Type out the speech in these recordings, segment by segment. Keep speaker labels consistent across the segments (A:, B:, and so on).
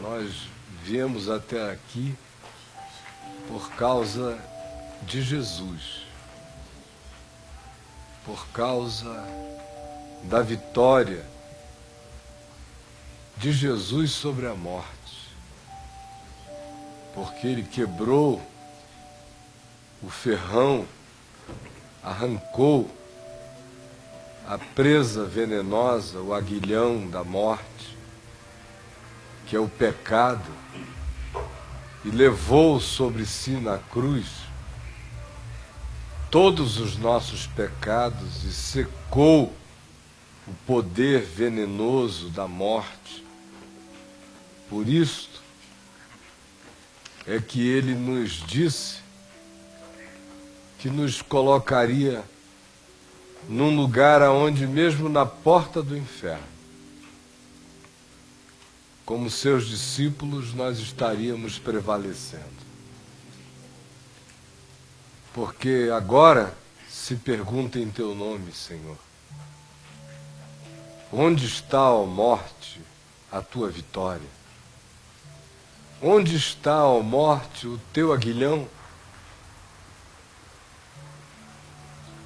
A: Nós viemos até aqui por causa de Jesus, por causa da vitória de Jesus sobre a morte, porque Ele quebrou o ferrão, arrancou a presa venenosa, o aguilhão da morte, que é o pecado, e levou sobre si na cruz todos os nossos pecados e secou o poder venenoso da morte. Por isto é que Ele nos disse que nos colocaria num lugar aonde, mesmo na porta do inferno, como seus discípulos, nós estaríamos prevalecendo. Porque agora se pergunta em teu nome, Senhor: onde está, ó morte, a tua vitória? Onde está, ó morte, o teu aguilhão?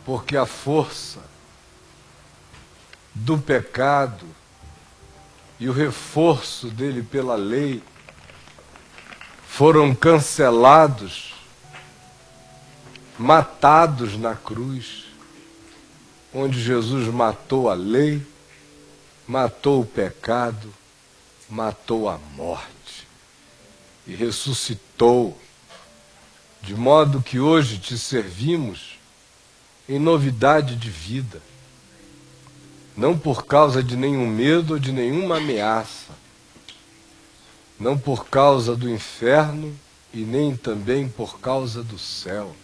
A: Porque a força do pecado e o reforço dele pela lei foram cancelados, matados na cruz, onde Jesus matou a lei, matou o pecado, matou a morte e ressuscitou, de modo que hoje te servimos em novidade de vida, não por causa de nenhum medo ou de nenhuma ameaça, não por causa do inferno e nem também por causa do céu,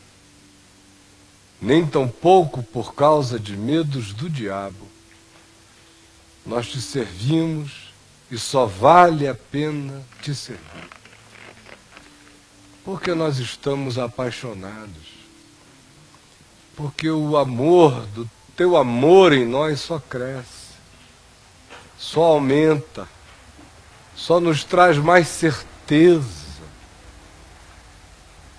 A: nem tampouco por causa de medos do diabo. Nós te servimos e só vale a pena te servir, porque nós estamos apaixonados, porque o amor do teu amor em nós só cresce, só aumenta, só nos traz mais certeza.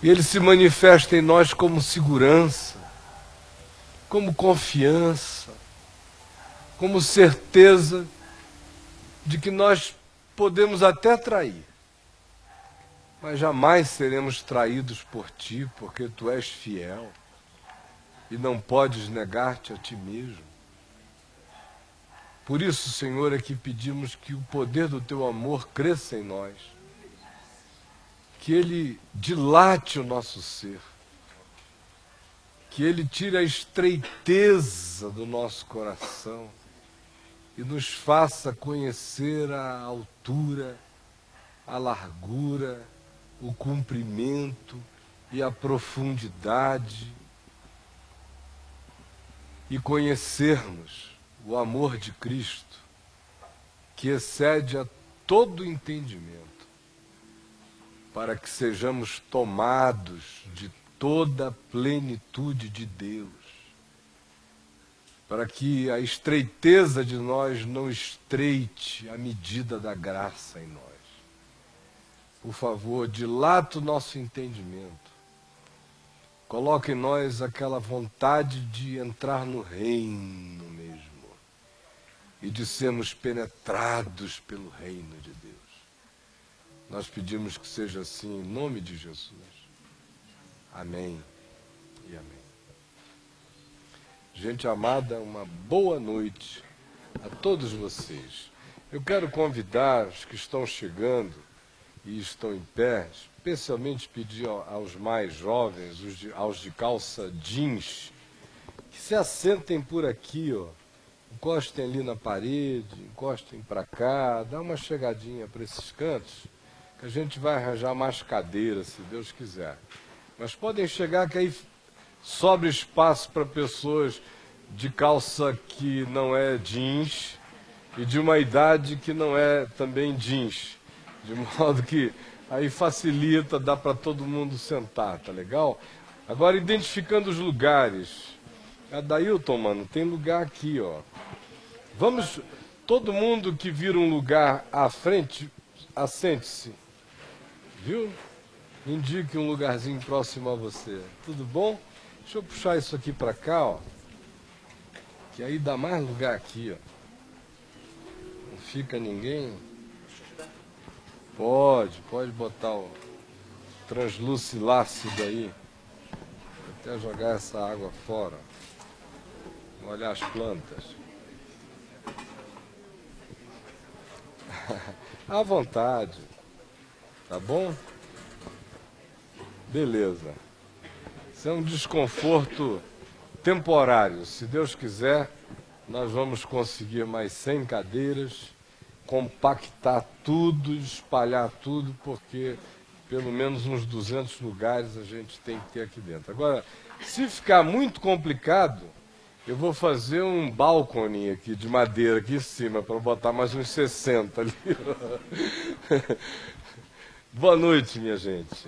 A: E ele se manifesta em nós como segurança, como confiança, como certeza de que nós podemos até trair, mas jamais seremos traídos por ti, porque tu és fiel e não podes negar-te a ti mesmo. Por isso, Senhor, é que pedimos que o poder do teu amor cresça em nós, que ele dilate o nosso ser, que ele tire a estreiteza do nosso coração e nos faça conhecer a altura, a largura, o comprimento e a profundidade, e conhecermos o amor de Cristo, que excede a todo entendimento, para que sejamos tomados de toda a plenitude de Deus, para que a estreiteza de nós não estreite a medida da graça em nós. Por favor, dilata o nosso entendimento. Coloque em nós aquela vontade de entrar no reino mesmo e de sermos penetrados pelo reino de Deus. Nós pedimos que seja assim em nome de Jesus. Amém e amém. Gente amada, uma boa noite a todos vocês. Eu quero convidar os que estão chegando e estão em pé, especialmente pedir aos mais jovens, aos de calça jeans, que se assentem por aqui, ó. Encostem ali na parede, encostem para cá, dá uma chegadinha para esses cantos, que a gente vai arranjar mais cadeiras, se Deus quiser. Mas podem chegar, que aí sobra espaço para pessoas de calça que não é jeans e de uma idade que não é também jeans, de modo que aí facilita, dá para todo mundo sentar, tá legal? Agora, identificando os lugares. Adailton, mano, tem lugar aqui, ó. Vamos, todo mundo que vira um lugar à frente, assente-se, viu? Indique um lugarzinho próximo a você. Tudo bom? Deixa eu puxar isso aqui para cá, ó. Que aí dá mais lugar aqui, ó. Não fica ninguém. Pode botar o translúcido aí. Até jogar essa água fora. Molhar as plantas. À vontade. Tá bom? Beleza. Isso é um desconforto temporário. Se Deus quiser, nós vamos conseguir mais 100 cadeiras, compactar tudo, espalhar tudo, porque pelo menos uns 200 lugares a gente tem que ter aqui dentro. Agora, se ficar muito complicado, eu vou fazer um balcone aqui de madeira aqui em cima, para botar mais uns 60 ali. Boa noite, minha gente.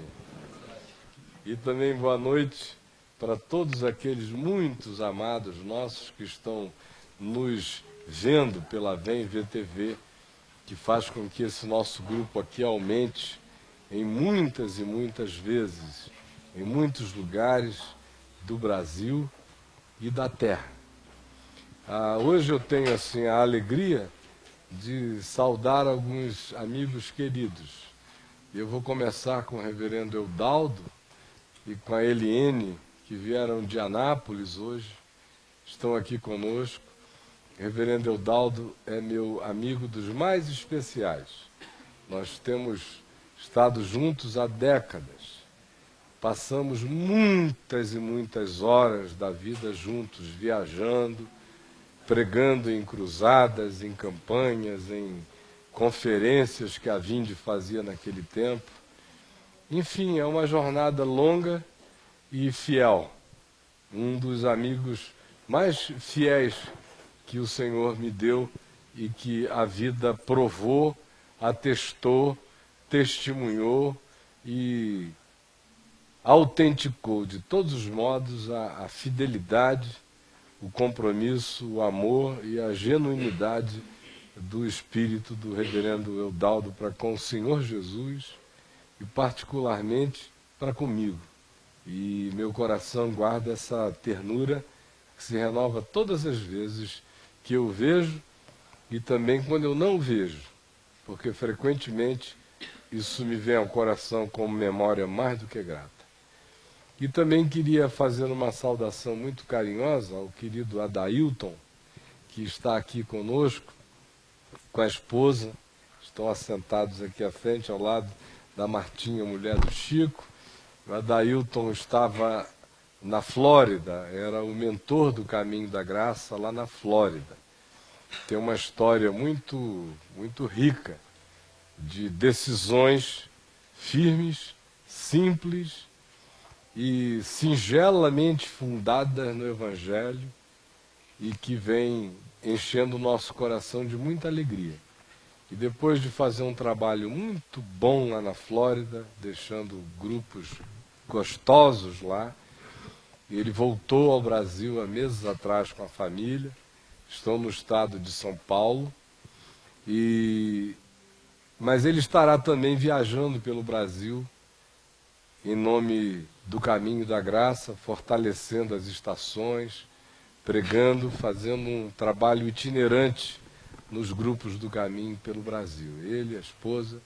A: E também boa noite para todos aqueles muitos amados nossos que estão nos vendo pela Vem VTV, que faz com que esse nosso grupo aqui aumente em muitas e muitas vezes, em muitos lugares do Brasil e da Terra. Hoje eu tenho assim a alegria de saudar alguns amigos queridos. Eu vou começar com o reverendo Eudaldo e com a Eliene, que vieram de Anápolis hoje, estão aqui conosco. O reverendo Eudaldo é meu amigo dos mais especiais. Nós temos estado juntos há décadas. Passamos muitas e muitas horas da vida juntos, viajando, pregando em cruzadas, em campanhas, em conferências que a Vinde fazia naquele tempo. Enfim, é uma jornada longa e fiel. Um dos amigos mais fiéis que o Senhor me deu e que a vida provou, atestou, testemunhou e autenticou de todos os modos a fidelidade, o compromisso, o amor e a genuinidade do espírito do reverendo Eudaldo para com o Senhor Jesus e particularmente para comigo. E meu coração guarda essa ternura que se renova todas as vezes que eu vejo e também quando eu não vejo, porque frequentemente isso me vem ao coração como memória mais do que grata. E também queria fazer uma saudação muito carinhosa ao querido Adailton, que está aqui conosco, com a esposa, estão assentados aqui à frente, ao lado da Martinha, mulher do Chico. O Adailton estava na Flórida, era o mentor do Caminho da Graça lá na Flórida. Tem uma história muito rica de decisões firmes, simples e singelamente fundadas no Evangelho e que vem enchendo o nosso coração de muita alegria. E depois de fazer um trabalho muito bom lá na Flórida, deixando grupos gostosos lá, ele voltou ao Brasil há meses atrás com a família, estão no estado de São Paulo, mas ele estará também viajando pelo Brasil em nome do Caminho da Graça, fortalecendo as estações, pregando, fazendo um trabalho itinerante nos grupos do Caminho pelo Brasil. Ele, a esposa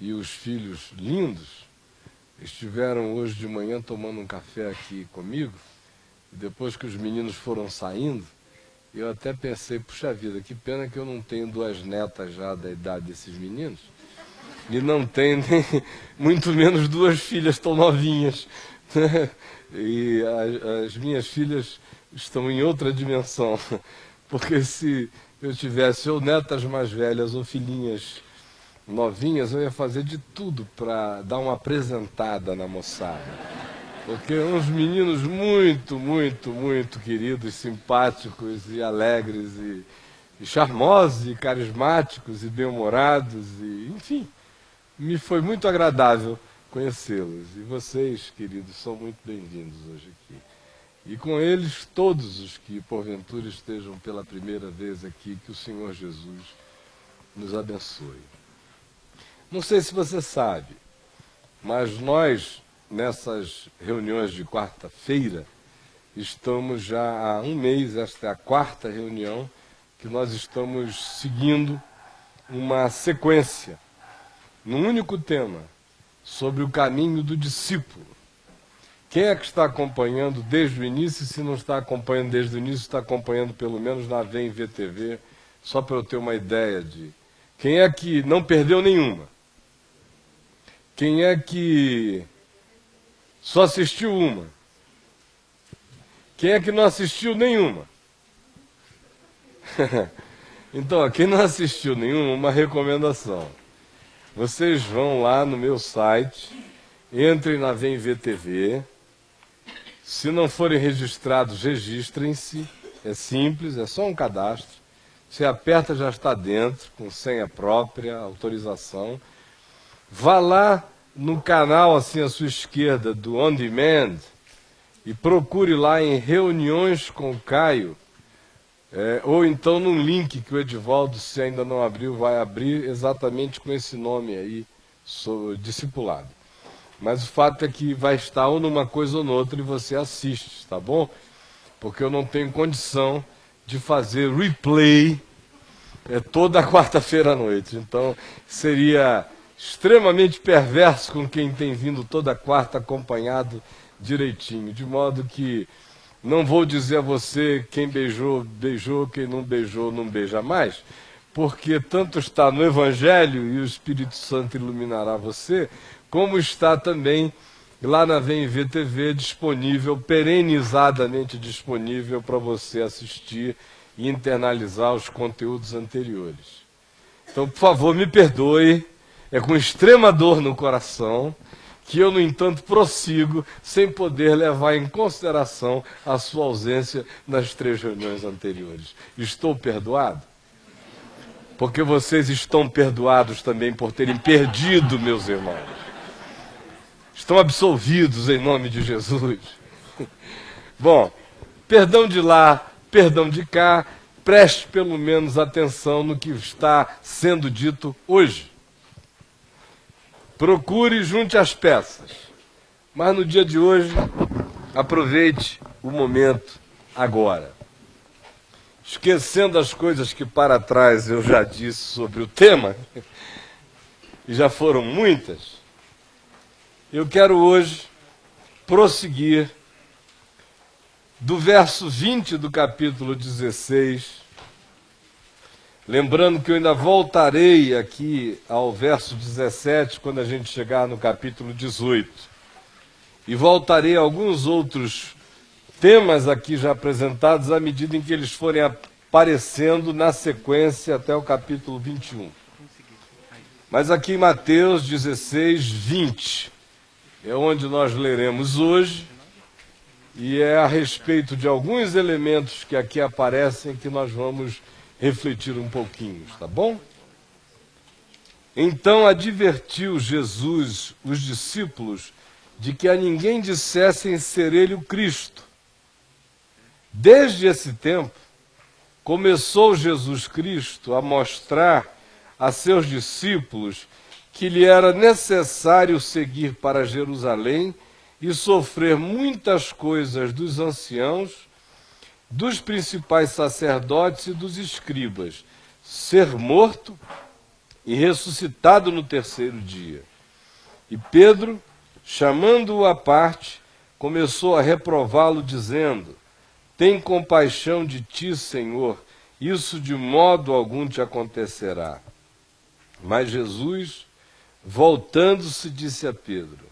A: e os filhos lindos estiveram hoje de manhã tomando um café aqui comigo, e depois que os meninos foram saindo, eu até pensei, puxa vida, que pena que eu não tenho 2 netas já da idade desses meninos, e não tenho nem, muito menos 2 filhas tão novinhas. E as minhas filhas estão em outra dimensão, porque se eu tivesse ou netas mais velhas ou filhinhas novinhas, eu ia fazer de tudo para dar uma apresentada na moçada. Porque uns meninos muito queridos, simpáticos e alegres e charmosos e carismáticos e bem-humorados, e enfim, me foi muito agradável conhecê-los. E vocês, queridos, são muito bem-vindos hoje aqui. E com eles, todos os que porventura estejam pela primeira vez aqui, que o Senhor Jesus nos abençoe. Não sei se você sabe, mas nós, nessas reuniões de quarta-feira, estamos já há um mês, esta é a quarta reunião, que nós estamos seguindo uma sequência, num único tema, sobre o caminho do discípulo. Quem é que está acompanhando desde o início? Se não está acompanhando desde o início, está acompanhando pelo menos na VEM VTV, só para eu ter uma ideia de... Quem é que não perdeu nenhuma? Quem é que só assistiu uma? Quem é que não assistiu nenhuma? Então, quem não assistiu nenhuma, uma recomendação. Vocês vão lá no meu site, entrem na VEM VTV. Se não forem registrados, registrem-se. É simples, é só um cadastro. Você aperta, já está dentro, com senha própria, autorização. Vá lá no canal, assim à sua esquerda, do On Demand, e procure lá em Reuniões com o Caio, ou então num link que o Edivaldo, se ainda não abriu, vai abrir exatamente com esse nome aí, discipulado. Mas o fato é que vai estar ou numa coisa ou noutra e você assiste, tá bom? Porque eu não tenho condição de fazer replay toda quarta-feira à noite. Então seria extremamente perverso com quem tem vindo toda quarta acompanhado direitinho. De modo que não vou dizer a você quem beijou, beijou, quem não beijou, não beija mais, porque tanto está no Evangelho e o Espírito Santo iluminará você, como está também lá na VEM VTV disponível, perenizadamente disponível para você assistir e internalizar os conteúdos anteriores. Então, por favor, me perdoe, é com extrema dor no coração que eu, no entanto, prossigo sem poder levar em consideração a sua ausência nas 3 reuniões anteriores. Estou perdoado? Porque vocês estão perdoados também por terem perdido, meus irmãos. Estão absolvidos em nome de Jesus. Bom, perdão de lá, perdão de cá, preste pelo menos atenção no que está sendo dito hoje. Procure e junte as peças. Mas no dia de hoje, aproveite o momento agora. Esquecendo as coisas que para trás eu já disse sobre o tema, e já foram muitas, eu quero hoje prosseguir do verso 20 do capítulo 16, lembrando que eu ainda voltarei aqui ao verso 17, quando a gente chegar no capítulo 18. E voltarei a alguns outros temas aqui já apresentados à medida em que eles forem aparecendo na sequência até o capítulo 21. Mas aqui em Mateus 16, 20, é onde nós leremos hoje, e é a respeito de alguns elementos que aqui aparecem que nós vamos refletir um pouquinho, tá bom? Então advertiu Jesus os discípulos de que a ninguém dissessem ser ele o Cristo. Desde esse tempo, começou Jesus Cristo a mostrar a seus discípulos que lhe era necessário seguir para Jerusalém e sofrer muitas coisas dos anciãos, dos principais sacerdotes e dos escribas, ser morto e ressuscitado no terceiro dia. E Pedro, chamando-o à parte, começou a reprová-lo, dizendo: tem compaixão de ti, Senhor, isso de modo algum te acontecerá. Mas Jesus, voltando-se, disse a Pedro: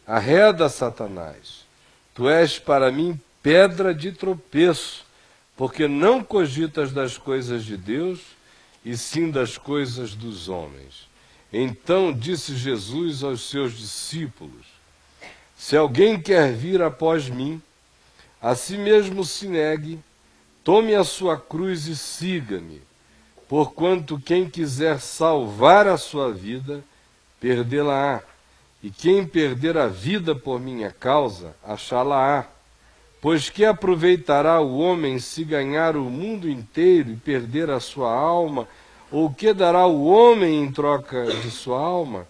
A: arreda, Satanás, tu és para mim pedra de tropeço, porque não cogitas das coisas de Deus, e sim das coisas dos homens. Então disse Jesus aos seus discípulos: se alguém quer vir após mim, a si mesmo se negue, tome a sua cruz e siga-me. Porquanto quem quiser salvar a sua vida, perdê-la-á. E quem perder a vida por minha causa, achá-la-á. Pois que aproveitará o homem se ganhar o mundo inteiro e perder a sua alma, Ou o que dará o homem em troca de sua alma?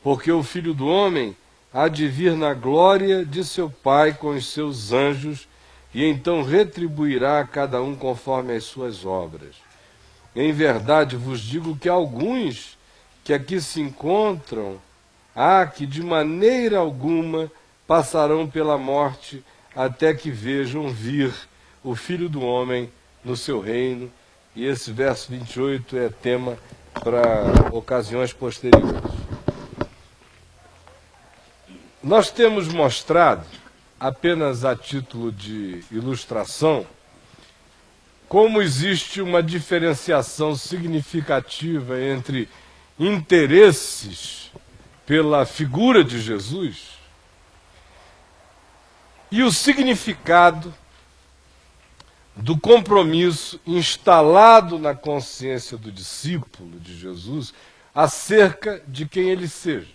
A: Porque o Filho do Homem há de vir na glória de seu Pai com os seus anjos, e então retribuirá a cada um conforme as suas obras. Em verdade vos digo que alguns que aqui se encontram, há que de maneira alguma passarão pela morte, até que vejam vir o Filho do Homem no seu reino. E esse verso 28 é tema para ocasiões posteriores. Nós temos mostrado, apenas a título de ilustração, como existe uma diferenciação significativa entre interesses pela figura de Jesus e o significado do compromisso instalado na consciência do discípulo de Jesus acerca de quem ele seja.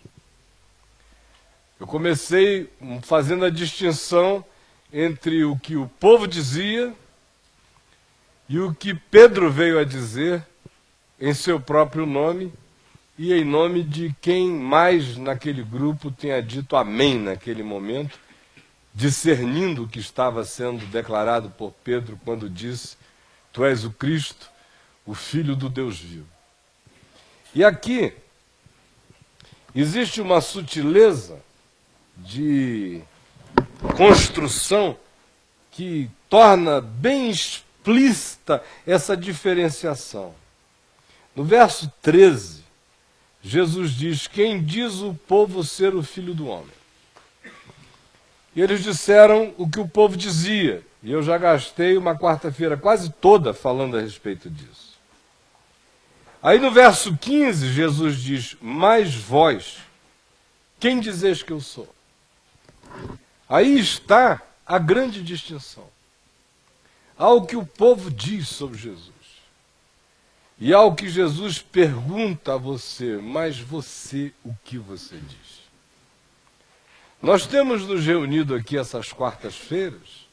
A: Eu comecei fazendo a distinção entre o que o povo dizia e o que Pedro veio a dizer em seu próprio nome e em nome de quem mais naquele grupo tenha dito amém naquele momento, discernindo o que estava sendo declarado por Pedro quando disse: Tu és o Cristo, o Filho do Deus vivo. E aqui existe uma sutileza de construção que torna bem explícita essa diferenciação. No verso 13, Jesus diz: Quem diz o povo ser o Filho do Homem? E eles disseram o que o povo dizia, e eu já gastei uma quarta-feira quase toda falando a respeito disso. Aí no verso 15, Jesus diz: Mas vós, quem dizeis que eu sou? Aí está a grande distinção. Há o que o povo diz sobre Jesus. E há o que Jesus pergunta a você: mas você, o que você diz? Nós temos nos reunido aqui essas quartas-feiras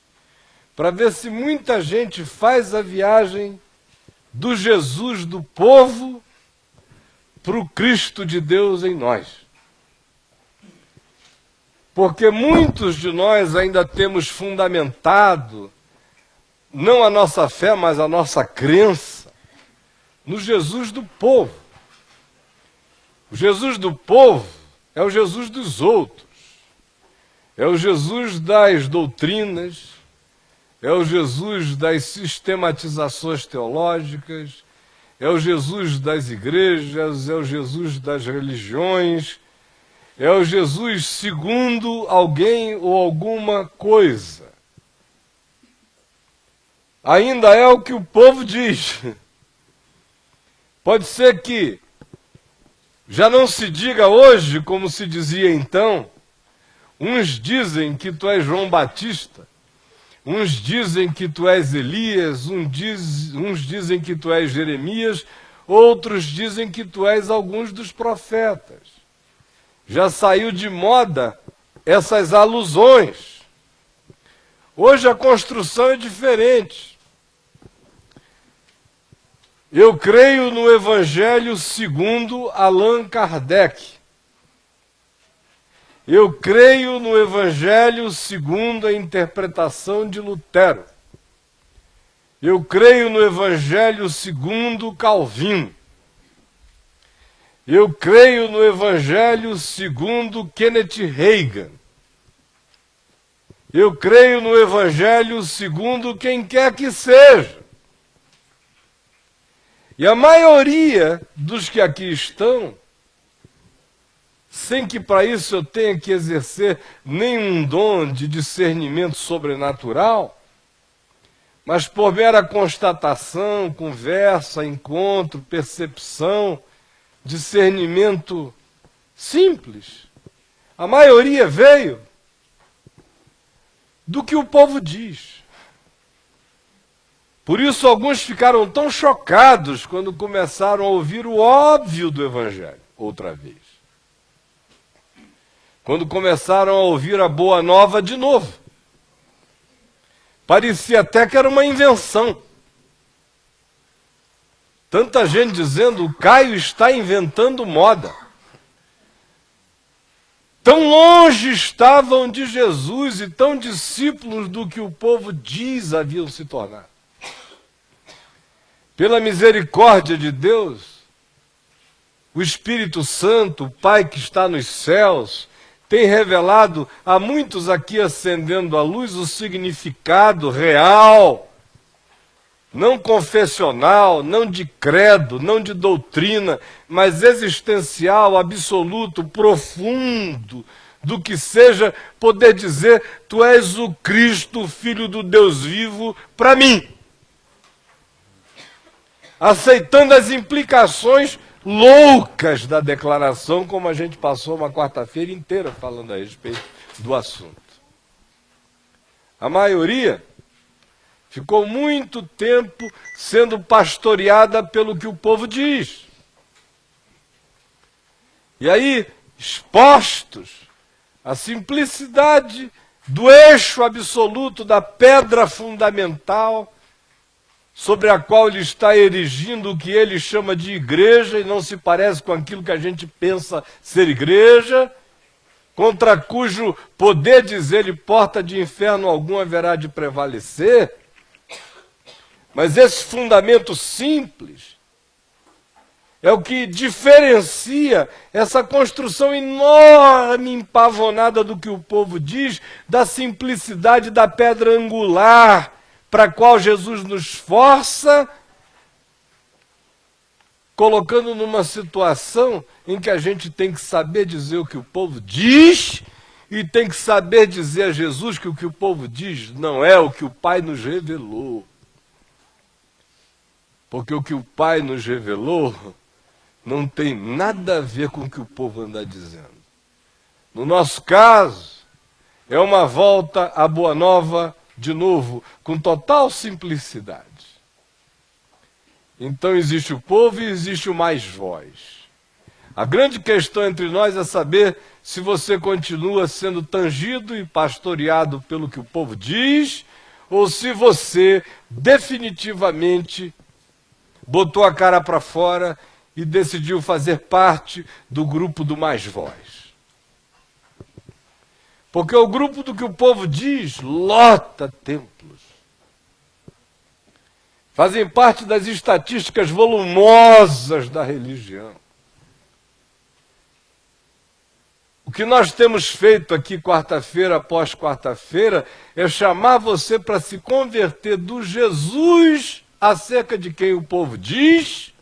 A: para ver se muita gente faz a viagem do Jesus do povo para o Cristo de Deus em nós. Porque muitos de nós ainda temos fundamentado, não a nossa fé, mas a nossa crença, no Jesus do povo. O Jesus do povo é o Jesus dos outros. É o Jesus das doutrinas, é o Jesus das sistematizações teológicas, é o Jesus das igrejas, é o Jesus das religiões, é o Jesus segundo alguém ou alguma coisa. Ainda é o que o povo diz. Pode ser que já não se diga hoje como se dizia então. Uns dizem que tu és João Batista, uns dizem que tu és Elias, uns dizem que tu és Jeremias, outros dizem que tu és alguns dos profetas. Já saiu de moda essas alusões. Hoje a construção é diferente. Eu creio no Evangelho segundo Allan Kardec. Eu creio no Evangelho segundo a interpretação de Lutero. Eu creio no Evangelho segundo Calvino. Eu creio no Evangelho segundo Kenneth Reagan. Eu creio no Evangelho segundo quem quer que seja. E a maioria dos que aqui estão, sem que para isso eu tenha que exercer nenhum dom de discernimento sobrenatural, mas por mera constatação, conversa, encontro, percepção, discernimento simples, a maioria veio do que o povo diz. Por isso alguns ficaram tão chocados quando começaram a ouvir o óbvio do Evangelho, outra vez. Quando começaram a ouvir a boa nova de novo. Parecia até que era uma invenção. Tanta gente dizendo, o Caio está inventando moda. Tão longe estavam de Jesus e tão discípulos do que o povo diz haviam se tornado. Pela misericórdia de Deus, o Espírito Santo, o Pai que está nos céus, tem revelado a muitos aqui acendendo a luz o significado real, não confessional, não de credo, não de doutrina, mas existencial, absoluto, profundo, do que seja poder dizer, tu és o Cristo, Filho do Deus vivo, para mim. Aceitando as implicações loucas da declaração, como a gente passou uma quarta-feira inteira falando a respeito do assunto. A maioria ficou muito tempo sendo pastoreada pelo que o povo diz. E aí, expostos à simplicidade do eixo absoluto da pedra fundamental, sobre a qual ele está erigindo o que ele chama de igreja, e não se parece com aquilo que a gente pensa ser igreja, contra cujo poder, diz ele, porta de inferno algum haverá de prevalecer. Mas esse fundamento simples é o que diferencia essa construção enorme, empavonada do que o povo diz, da simplicidade da pedra angular, para a qual Jesus nos força, colocando numa situação em que a gente tem que saber dizer o que o povo diz e tem que saber dizer a Jesus que o que o povo diz não é o que o Pai nos revelou. Porque o que o Pai nos revelou não tem nada a ver com o que o povo anda dizendo. No nosso caso, é uma volta à Boa Nova, de novo, com total simplicidade. Então existe o povo e existe o mais vós. A grande questão entre nós é saber se você continua sendo tangido e pastoreado pelo que o povo diz, ou se você definitivamente botou a cara para fora e decidiu fazer parte do grupo do mais vós. Porque o grupo do que o povo diz lota templos. Fazem parte das estatísticas volumosas da religião. O que nós temos feito aqui quarta-feira após quarta-feira é chamar você para se converter do Jesus acerca de quem o povo diz,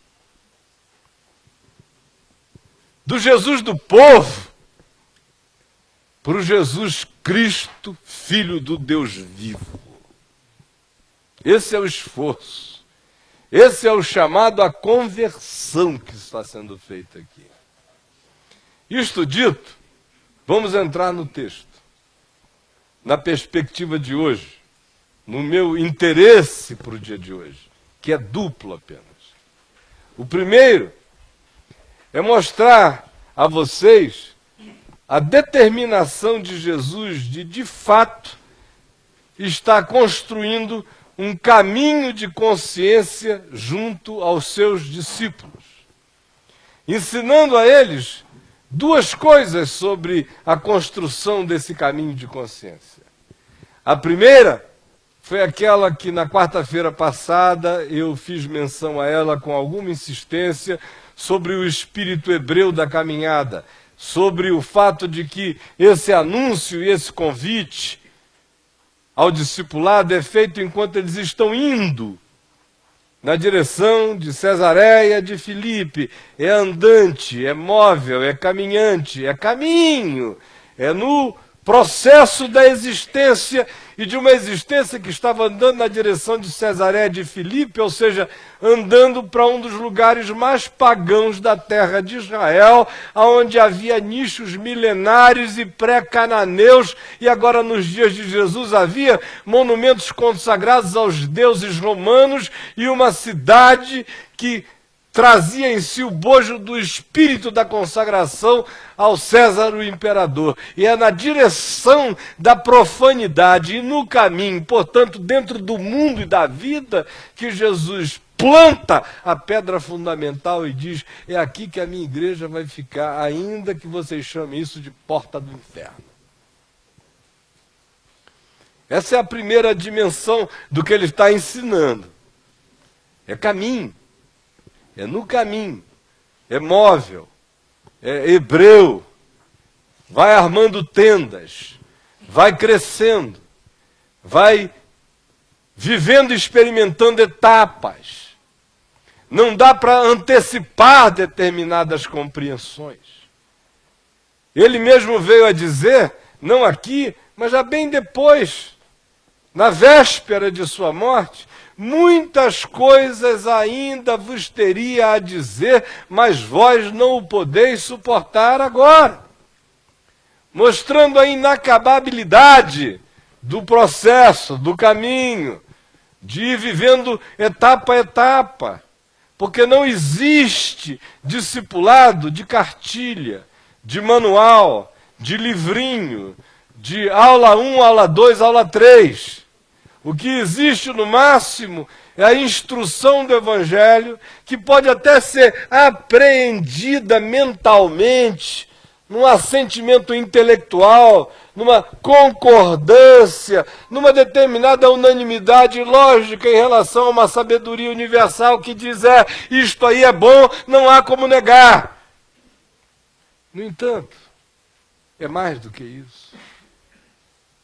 A: do Jesus do povo, para o Jesus Cristo, Filho do Deus vivo. Esse é o esforço. Esse é o chamado à conversão que está sendo feita aqui. Isto dito, vamos entrar no texto. Na perspectiva de hoje, no meu interesse para o dia de hoje, que é duplo apenas. O primeiro é mostrar a vocês a determinação de Jesus de fato, estar construindo um caminho de consciência junto aos seus discípulos, ensinando a eles duas coisas sobre a construção desse caminho de consciência. A primeira foi aquela que na quarta-feira passada eu fiz menção a ela com alguma insistência, sobre o espírito hebreu da caminhada, sobre o fato de que esse anúncio e esse convite ao discipulado é feito enquanto eles estão indo na direção de Cesareia de Filipe. É andante, é móvel, é caminhante, é caminho, é no processo da existência, e de uma existência que estava andando na direção de Cesareia de Filipe, ou seja, andando para um dos lugares mais pagãos da terra de Israel, onde havia nichos milenários e pré-cananeus, e agora nos dias de Jesus havia monumentos consagrados aos deuses romanos, e uma cidade que trazia em si o bojo do espírito da consagração ao César, o imperador. E é na direção da profanidade e no caminho, portanto, dentro do mundo e da vida, que Jesus planta a pedra fundamental e diz: é aqui que a minha igreja vai ficar, ainda que vocês chamem isso de porta do inferno. Essa é a primeira dimensão do que ele está ensinando. É caminho, é no caminho, é móvel, é hebreu, vai armando tendas, vai crescendo, vai vivendo e experimentando etapas. Não dá para antecipar determinadas compreensões. Ele mesmo veio a dizer, não aqui, mas já bem depois, na véspera de sua morte: muitas coisas ainda vos teria a dizer, mas vós não o podeis suportar agora. Mostrando a inacababilidade do processo, do caminho, de ir vivendo etapa a etapa. Porque não existe discipulado de cartilha, de manual, de livrinho, de aula 1, aula 2, aula 3. O que existe no máximo é a instrução do Evangelho, que pode até ser apreendida mentalmente, num assentimento intelectual, numa concordância, numa determinada unanimidade lógica em relação a uma sabedoria universal que diz: isto aí é bom, não há como negar. No entanto, é mais do que isso.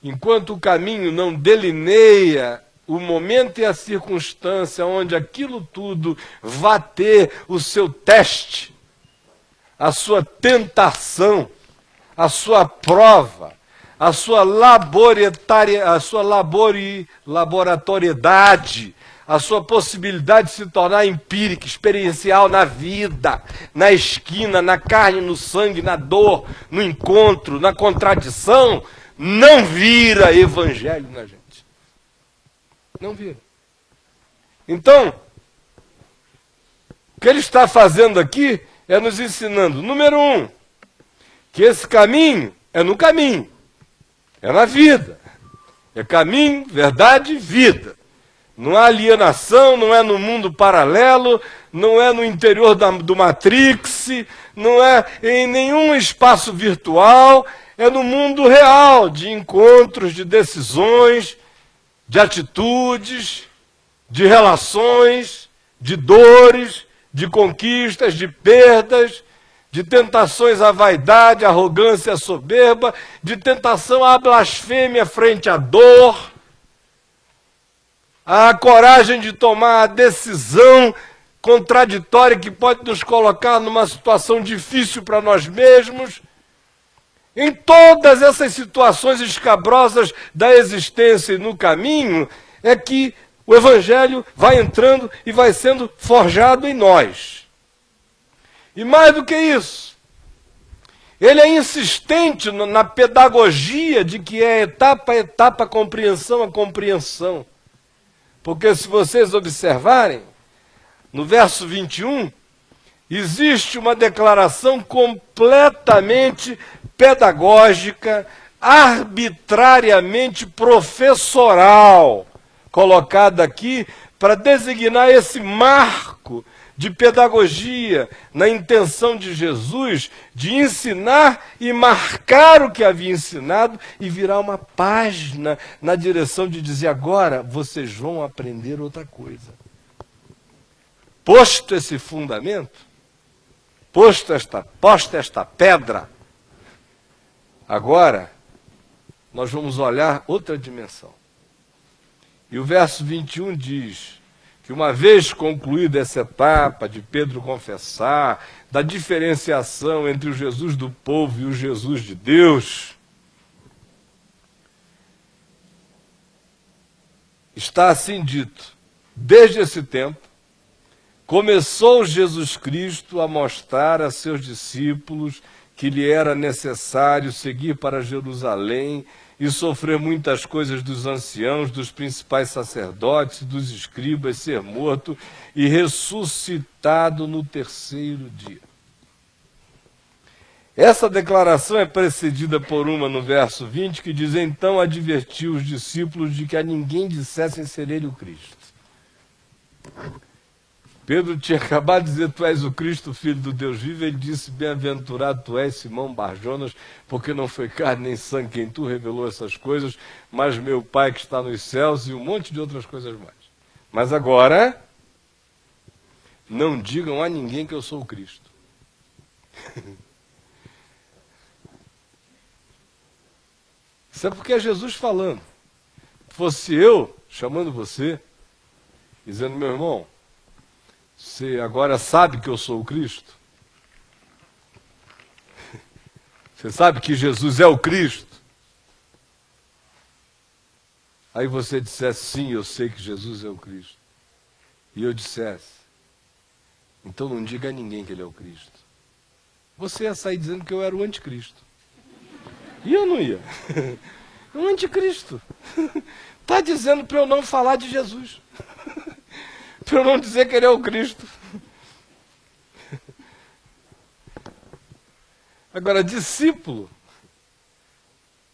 A: Enquanto o caminho não delineia o momento e a circunstância onde aquilo tudo vai ter o seu teste, a sua tentação, a sua prova, a sua laboratoriedade, a sua possibilidade de se tornar empírica, experiencial na vida, na esquina, na carne, no sangue, na dor, no encontro, na contradição, não vira evangelho na gente. Não vira. Então, o que ele está fazendo aqui é nos ensinando, número 1, que esse caminho é no caminho, é na vida. É caminho, verdade, vida. Não há alienação, não é no mundo paralelo, não é no interior do Matrix, não é em nenhum espaço virtual, é no mundo real, de encontros, de decisões, de atitudes, de relações, de dores, de conquistas, de perdas, de tentações à vaidade, à arrogância, à soberba, de tentação à blasfêmia frente à dor, à coragem de tomar a decisão contraditória que pode nos colocar numa situação difícil para nós mesmos. Em todas essas situações escabrosas da existência e no caminho, é que o Evangelho vai entrando e vai sendo forjado em nós. E mais do que isso, ele é insistente na pedagogia de que é etapa a etapa, compreensão a compreensão. Porque se vocês observarem, no verso 21, existe uma declaração completamente pedagógica, arbitrariamente professoral, colocada aqui para designar esse marco de pedagogia na intenção de Jesus de ensinar e marcar o que havia ensinado e virar uma página na direção de dizer: agora vocês vão aprender outra coisa. Posto esse fundamento, posta esta pedra, agora nós vamos olhar outra dimensão. E o verso 21 diz que uma vez concluída essa etapa de Pedro confessar, da diferenciação entre o Jesus do povo e o Jesus de Deus, está assim dito: desde esse tempo, começou Jesus Cristo a mostrar a seus discípulos que lhe era necessário seguir para Jerusalém e sofrer muitas coisas dos anciãos, dos principais sacerdotes, dos escribas, ser morto e ressuscitado no terceiro dia. Essa declaração é precedida por uma no verso 20, que diz: então advertiu os discípulos de que a ninguém dissessem ser ele o Cristo. Pedro tinha acabado de dizer, tu és o Cristo, filho do Deus vivo. Ele disse, bem-aventurado tu és, Simão Barjonas, porque não foi carne nem sangue quem tu revelou essas coisas, mas meu Pai que está nos céus, e um monte de outras coisas mais. Mas agora, não digam a ninguém que eu sou o Cristo. Isso é porque é Jesus falando. Fosse eu chamando você, dizendo, meu irmão, você agora sabe que eu sou o Cristo? Você sabe que Jesus é o Cristo? Aí você dissesse, sim, eu sei que Jesus é o Cristo. E eu dissesse, então não diga a ninguém que ele é o Cristo. Você ia sair dizendo que eu era o anticristo. E eu não ia. O anticristo. Está dizendo para eu não falar de Jesus. Para eu não dizer que ele é o Cristo. Agora, discípulo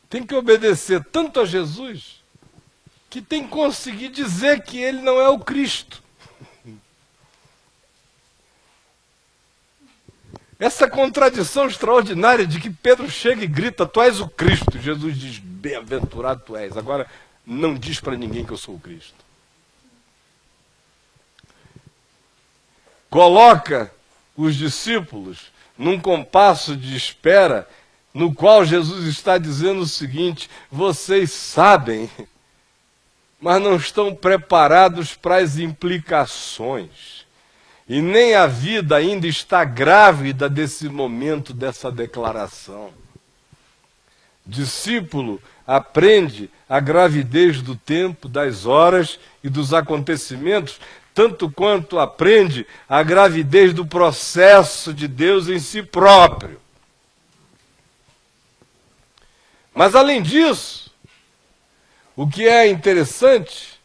A: tem que obedecer tanto a Jesus que tem que conseguir dizer que ele não é o Cristo. Essa contradição extraordinária de que Pedro chega e grita, tu és o Cristo. Jesus diz, bem-aventurado tu és. Agora, não diz para ninguém que eu sou o Cristo. Coloca os discípulos num compasso de espera, no qual Jesus está dizendo o seguinte, vocês sabem, mas não estão preparados para as implicações. E nem a vida ainda está grávida desse momento, dessa declaração. Discípulo aprende a gravidez do tempo, das horas e dos acontecimentos, tanto quanto aprende a gravidez do processo de Deus em si próprio. Mas, além disso, o que é interessante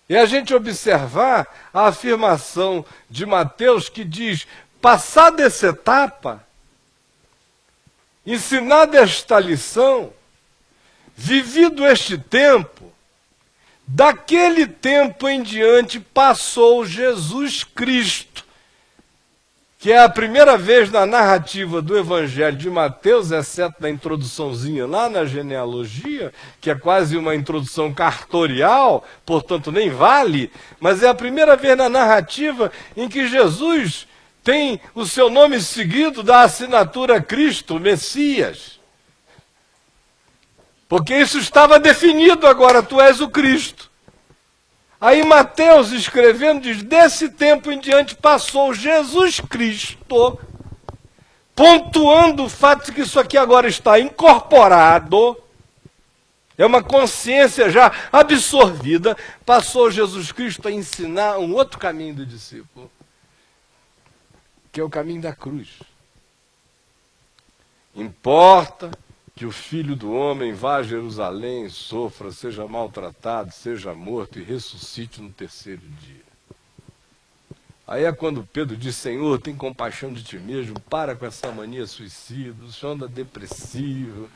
A: é a gente observar a afirmação de Mateus que diz, passada essa etapa, ensinada esta lição, vivido este tempo, daquele tempo em diante passou Jesus Cristo, que é a primeira vez na narrativa do Evangelho de Mateus, exceto na introduçãozinha lá na genealogia, que é quase uma introdução cartorial, portanto nem vale, mas é a primeira vez na narrativa em que Jesus tem o seu nome seguido da assinatura Cristo, Messias. Porque isso estava definido agora, tu és o Cristo. Aí Mateus, escrevendo, diz, desse tempo em diante passou Jesus Cristo, pontuando o fato de que isso aqui agora está incorporado, é uma consciência já absorvida, passou Jesus Cristo a ensinar um outro caminho do discípulo, que é o caminho da cruz. Importa que o Filho do Homem vá a Jerusalém, sofra, seja maltratado, seja morto e ressuscite no terceiro dia. Aí é quando Pedro diz, Senhor, tem compaixão de ti mesmo, para com essa mania suicida, o senhor anda depressivo,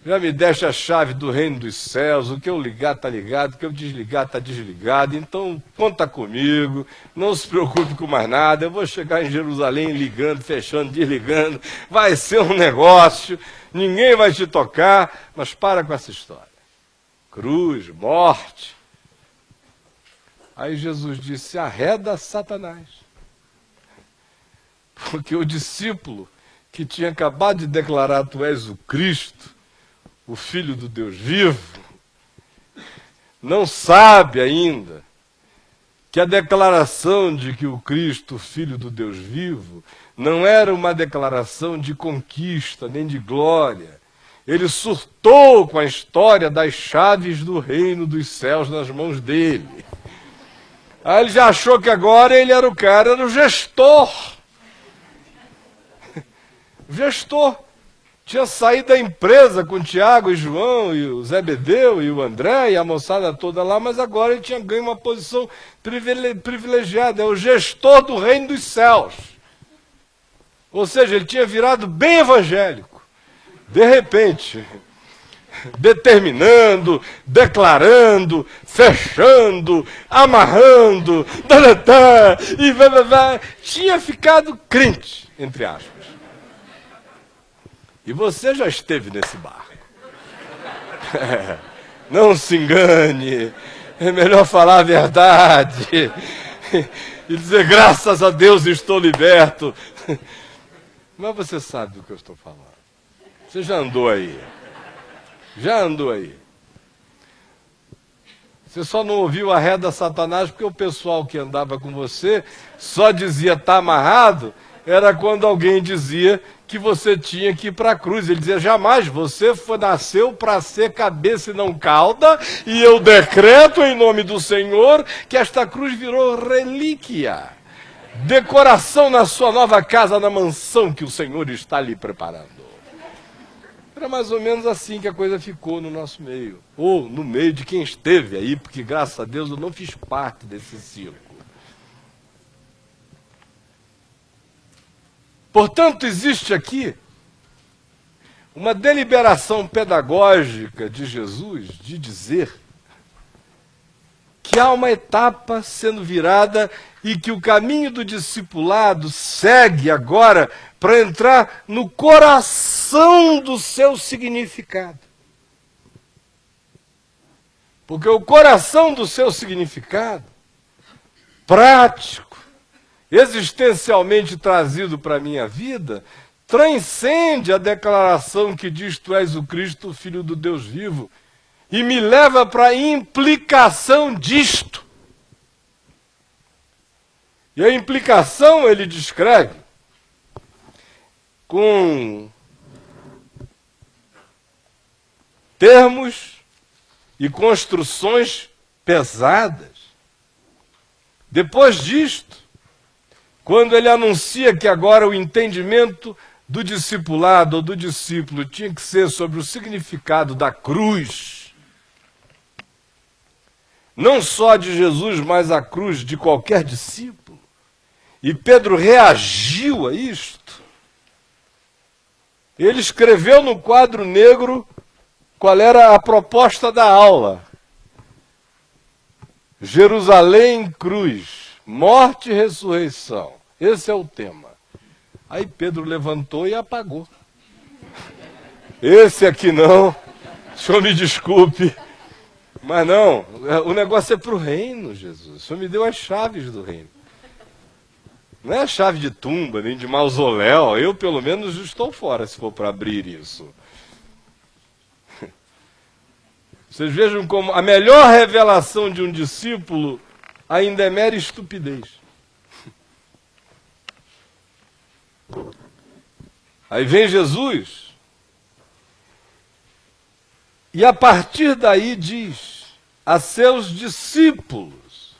A: já me deste a chave do reino dos céus, o que eu ligar está ligado, o que eu desligar está desligado, então conta comigo, não se preocupe com mais nada, eu vou chegar em Jerusalém ligando, fechando, desligando, vai ser um negócio, ninguém vai te tocar, mas para com essa história. Cruz, morte. Aí Jesus disse, arreda Satanás. Porque o discípulo que tinha acabado de declarar, tu és o Cristo, o Filho do Deus vivo, não sabe ainda que a declaração de que o Cristo, o Filho do Deus vivo, não era uma declaração de conquista, nem de glória. Ele surtou com a história das chaves do reino dos céus nas mãos dele. Aí ele já achou que agora ele era o cara, era o gestor. O gestor. Tinha saído da empresa com o Tiago e João, e o Zebedeu e o André, e a moçada toda lá, mas agora ele tinha ganho uma posição privilegiada, é o gestor do reino dos céus. Ou seja, ele tinha virado bem evangélico. De repente, determinando, declarando, fechando, amarrando, e tinha ficado crente, entre aspas. E você já esteve nesse barco. Não se engane, é melhor falar a verdade e dizer graças a Deus estou liberto. Mas você sabe do que eu estou falando. Você já andou aí. Já andou aí. Você só não ouviu a ré da Satanás porque o pessoal que andava com você só dizia tá amarrado, era quando alguém dizia que você tinha que ir para a cruz. Ele dizia, jamais, você nasceu para ser cabeça e não cauda, e eu decreto em nome do Senhor que esta cruz virou relíquia, decoração na sua nova casa, na mansão que o Senhor está lhe preparando. Era mais ou menos assim que a coisa ficou no nosso meio, ou no meio de quem esteve aí, porque graças a Deus eu não fiz parte desse círculo. Portanto, existe aqui uma deliberação pedagógica de Jesus de dizer que há uma etapa sendo virada e que o caminho do discipulado segue agora para entrar no coração do seu significado. Porque o coração do seu significado, prático, existencialmente trazido para a minha vida, transcende a declaração que diz tu és o Cristo, o Filho do Deus vivo, e me leva para a implicação disto. E a implicação ele descreve com termos e construções pesadas. Depois disto, quando ele anuncia que agora o entendimento do discipulado ou do discípulo tinha que ser sobre o significado da cruz, não só de Jesus, mas a cruz de qualquer discípulo, e Pedro reagiu a isto, ele escreveu no quadro negro qual era a proposta da aula. Jerusalém cruz, morte e ressurreição. Esse é o tema. Aí Pedro levantou e apagou. Esse aqui não, o senhor me desculpe, mas não, o negócio é para o reino, Jesus. O senhor me deu as chaves do reino. Não é a chave de tumba, nem de mausoléu. Eu, pelo menos, estou fora se for para abrir isso. Vocês vejam como a melhor revelação de um discípulo ainda é mera estupidez. Aí vem Jesus e a partir daí diz a seus discípulos,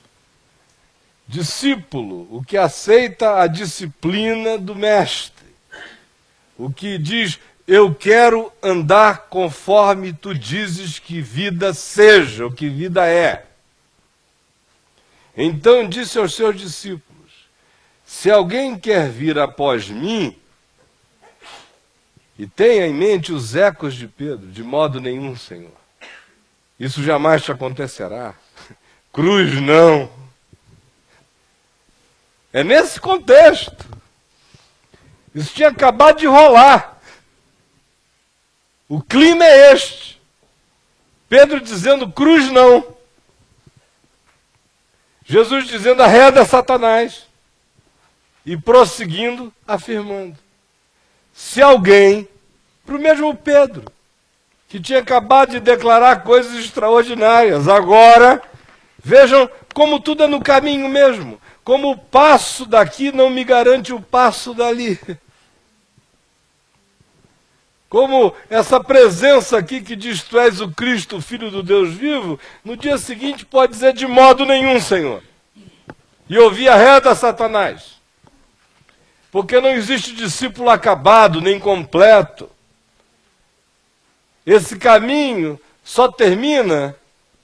A: discípulo, o que aceita a disciplina do mestre, o que diz, eu quero andar conforme tu dizes que vida seja, o que vida é. Então disse aos seus discípulos, se alguém quer vir após mim, e tenha em mente os ecos de Pedro, de modo nenhum, Senhor, isso jamais te acontecerá. Cruz não. É nesse contexto. Isso tinha acabado de rolar. O clima é este. Pedro dizendo cruz não. Jesus dizendo arreda Satanás. E prosseguindo, afirmando. Se alguém, para o mesmo Pedro, que tinha acabado de declarar coisas extraordinárias, agora, vejam como tudo é no caminho mesmo. Como o passo daqui não me garante o passo dali. Como essa presença aqui que diz tu és o Cristo, o Filho do Deus vivo, no dia seguinte pode dizer de modo nenhum, Senhor. E ouvir a reta Satanás. Porque não existe discípulo acabado, nem completo. Esse caminho só termina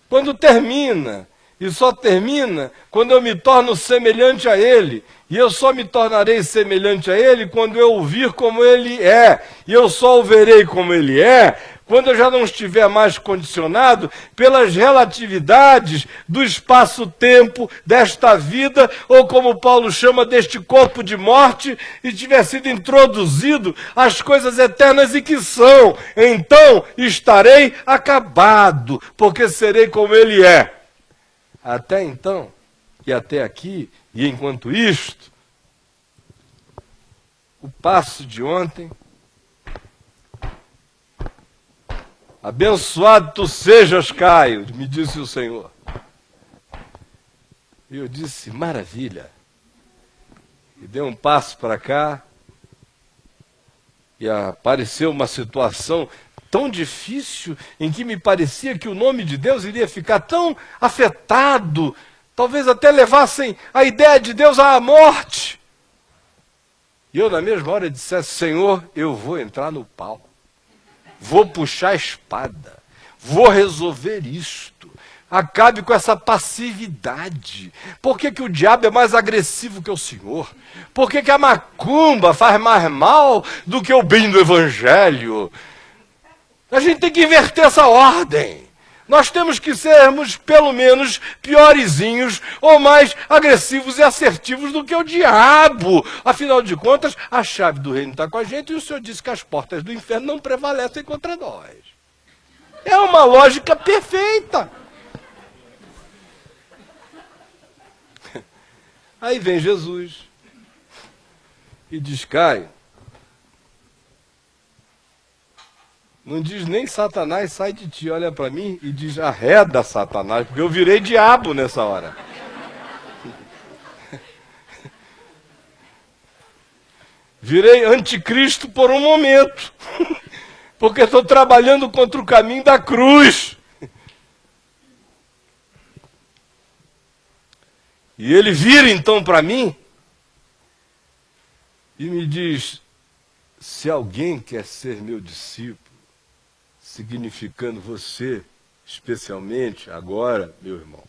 A: quando termina. E só termina quando eu me torno semelhante a Ele. E eu só me tornarei semelhante a Ele quando eu o vir como Ele é. E eu só o verei como Ele é quando eu já não estiver mais condicionado pelas relatividades do espaço-tempo desta vida, ou como Paulo chama, deste corpo de morte, e tiver sido introduzido às coisas eternas e que são, então estarei acabado, porque serei como ele é. Até então, e até aqui, e enquanto isto, o passo de ontem, abençoado tu sejas, Caio, me disse o Senhor. E eu disse, maravilha. E dei um passo para cá, e apareceu uma situação tão difícil, em que me parecia que o nome de Deus iria ficar tão afetado, talvez até levassem a ideia de Deus à morte. E eu, na mesma hora, dissesse, Senhor, eu vou entrar no pau, vou puxar a espada, vou resolver isto. Acabe com essa passividade. Por que que o diabo é mais agressivo que o Senhor? Por que que a macumba faz mais mal do que o bem do Evangelho? A gente tem que inverter essa ordem. Nós temos que sermos, pelo menos, piorzinhos ou mais agressivos e assertivos do que o diabo. Afinal de contas, a chave do reino está com a gente e o Senhor disse que as portas do inferno não prevalecem contra nós. É uma lógica perfeita. Aí vem Jesus e diz, Caio, não diz nem Satanás sai de ti, olha para mim e diz arreda Satanás, porque eu virei diabo nessa hora. Virei anticristo por um momento, porque estou trabalhando contra o caminho da cruz. E ele vira então para mim e me diz, se alguém quer ser meu discípulo, significando você, especialmente agora, meu irmão.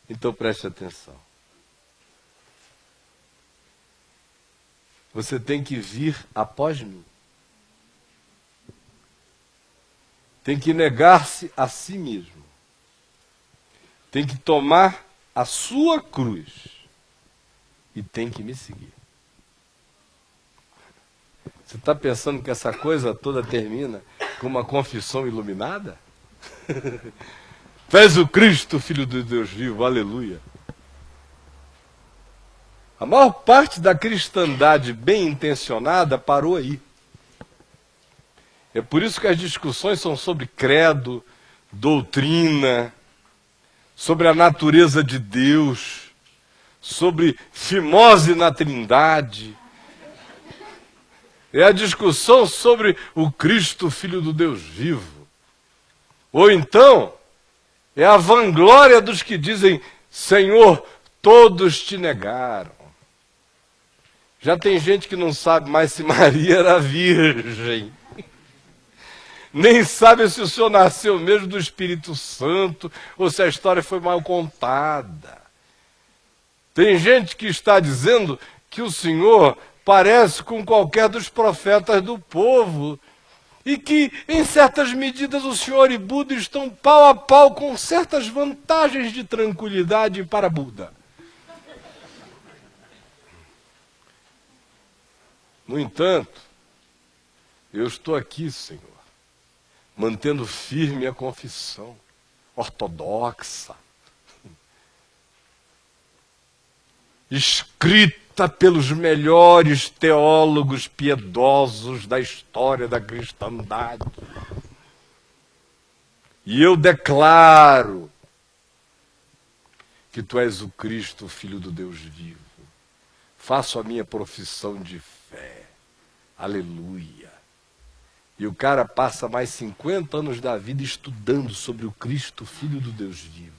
A: Então preste atenção. Você tem que vir após mim. Tem que negar-se a si mesmo. Tem que tomar a sua cruz. E tem que me seguir. Você está pensando que essa coisa toda termina com uma confissão iluminada? Tu és o Cristo, Filho de Deus vivo, aleluia. A maior parte da cristandade bem intencionada parou aí. É por isso que as discussões são sobre credo, doutrina, sobre a natureza de Deus, sobre fimose na Trindade. É a discussão sobre o Cristo, Filho do Deus vivo. Ou então, é a vanglória dos que dizem, Senhor, todos te negaram. Já tem gente que não sabe mais se Maria era virgem. Nem sabe se o Senhor nasceu mesmo do Espírito Santo, ou se a história foi mal contada. Tem gente que está dizendo que o Senhor parece com qualquer dos profetas do povo, e que, em certas medidas, o Senhor e Buda estão pau a pau com certas vantagens de tranquilidade para Buda. No entanto, eu estou aqui, Senhor, mantendo firme a confissão ortodoxa, escrita pelos melhores teólogos piedosos da história da cristandade. E eu declaro que tu és o Cristo, Filho do Deus vivo. Faço a minha profissão de fé. Aleluia. E o cara passa mais 50 anos da vida estudando sobre o Cristo, Filho do Deus vivo,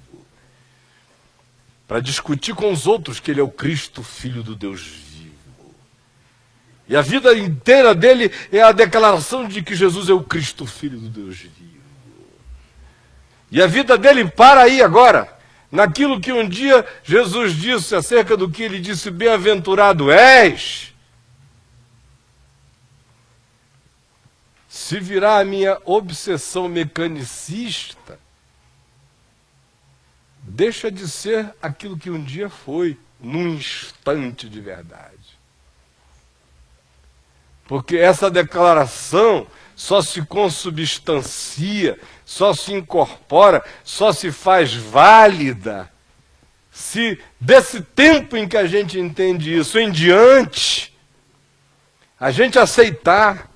A: para discutir com os outros que ele é o Cristo, Filho do Deus vivo. E a vida inteira dele é a declaração de que Jesus é o Cristo, Filho do Deus vivo. E a vida dele para aí agora, naquilo que um dia Jesus disse acerca do que ele disse, bem-aventurado és, se virar a minha obsessão mecanicista, deixa de ser aquilo que um dia foi, num instante de verdade. Porque essa declaração só se consubstancia, só se incorpora, só se faz válida, se desse tempo em que a gente entende isso em diante, a gente aceitar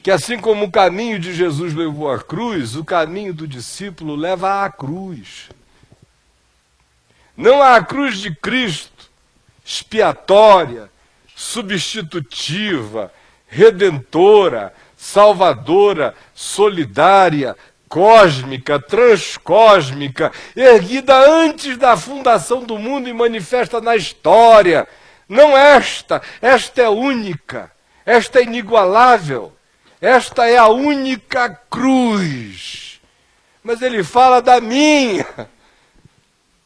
A: que assim como o caminho de Jesus levou à cruz, o caminho do discípulo leva à cruz. Não à cruz de Cristo, expiatória, substitutiva, redentora, salvadora, solidária, cósmica, transcósmica, erguida antes da fundação do mundo e manifesta na história. Não esta é única, esta é inigualável, esta é a única cruz. Mas ele fala da minha,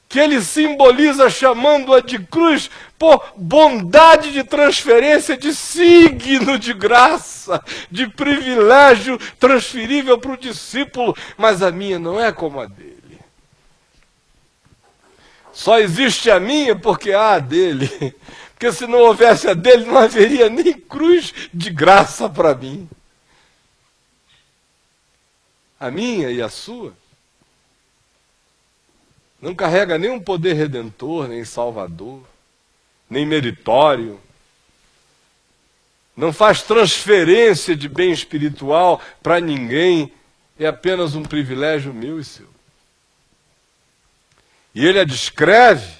A: que ele simboliza chamando-a de cruz por bondade de transferência, de signo de graça, de privilégio transferível para o discípulo, mas a minha não é como a dele. Só existe a minha porque há a dele, porque se não houvesse a dele não haveria nem cruz de graça para mim. A minha e a sua não carrega nenhum poder redentor, nem salvador, nem meritório. Não faz transferência de bem espiritual para ninguém. É apenas um privilégio meu e seu. E ele a descreve,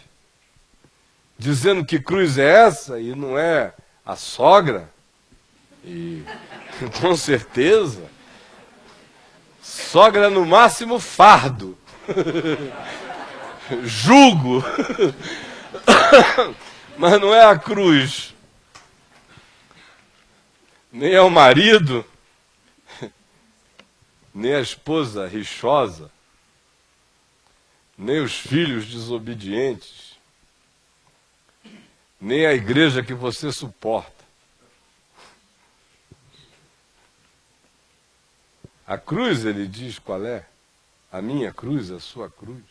A: dizendo que cruz é essa e não é a sogra. E com certeza, sogra no máximo fardo. Jugo, mas não é a cruz, nem é o marido, nem a esposa rixosa, nem os filhos desobedientes, nem a igreja que você suporta. A cruz, ele diz qual é? A minha cruz, a sua cruz.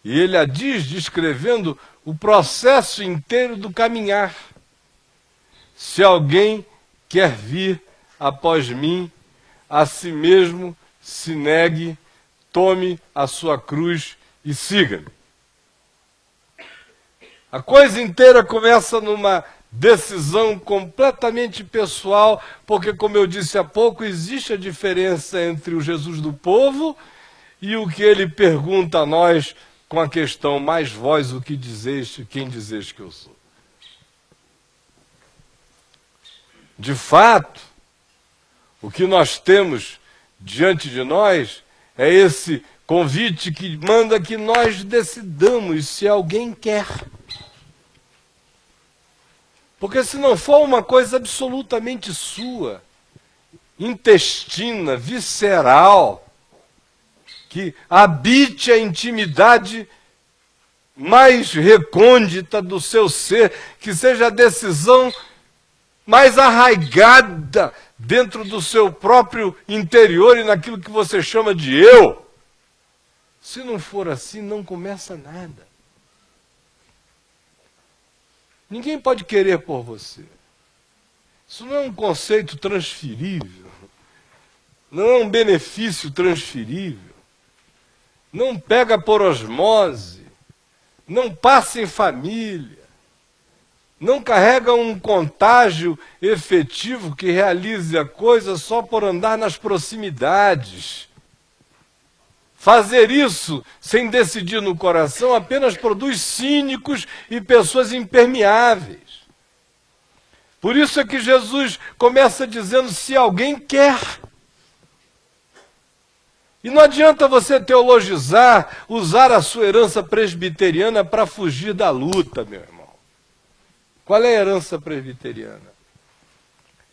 A: E ele a diz descrevendo o processo inteiro do caminhar. Se alguém quer vir após mim, a si mesmo se negue, tome a sua cruz e siga-me. A coisa inteira começa numa decisão completamente pessoal, porque, como eu disse há pouco, existe a diferença entre o Jesus do povo e o que ele pergunta a nós com a questão, mas vós o que dizeste, quem dizeste que eu sou? De fato, o que nós temos diante de nós é esse convite que manda que nós decidamos se alguém quer. Porque se não for uma coisa absolutamente sua, intestina, visceral, que habite a intimidade mais recôndita do seu ser, que seja a decisão mais arraigada dentro do seu próprio interior e naquilo que você chama de eu. Se não for assim, não começa nada. Ninguém pode querer por você. Isso não é um conceito transferível, não é um benefício transferível. Não pega por osmose, não passa em família, não carrega um contágio efetivo que realize a coisa só por andar nas proximidades. Fazer isso sem decidir no coração apenas produz cínicos e pessoas impermeáveis. Por isso é que Jesus começa dizendo, se alguém quer. E não adianta você teologizar, usar a sua herança presbiteriana para fugir da luta, meu irmão. Qual é a herança presbiteriana?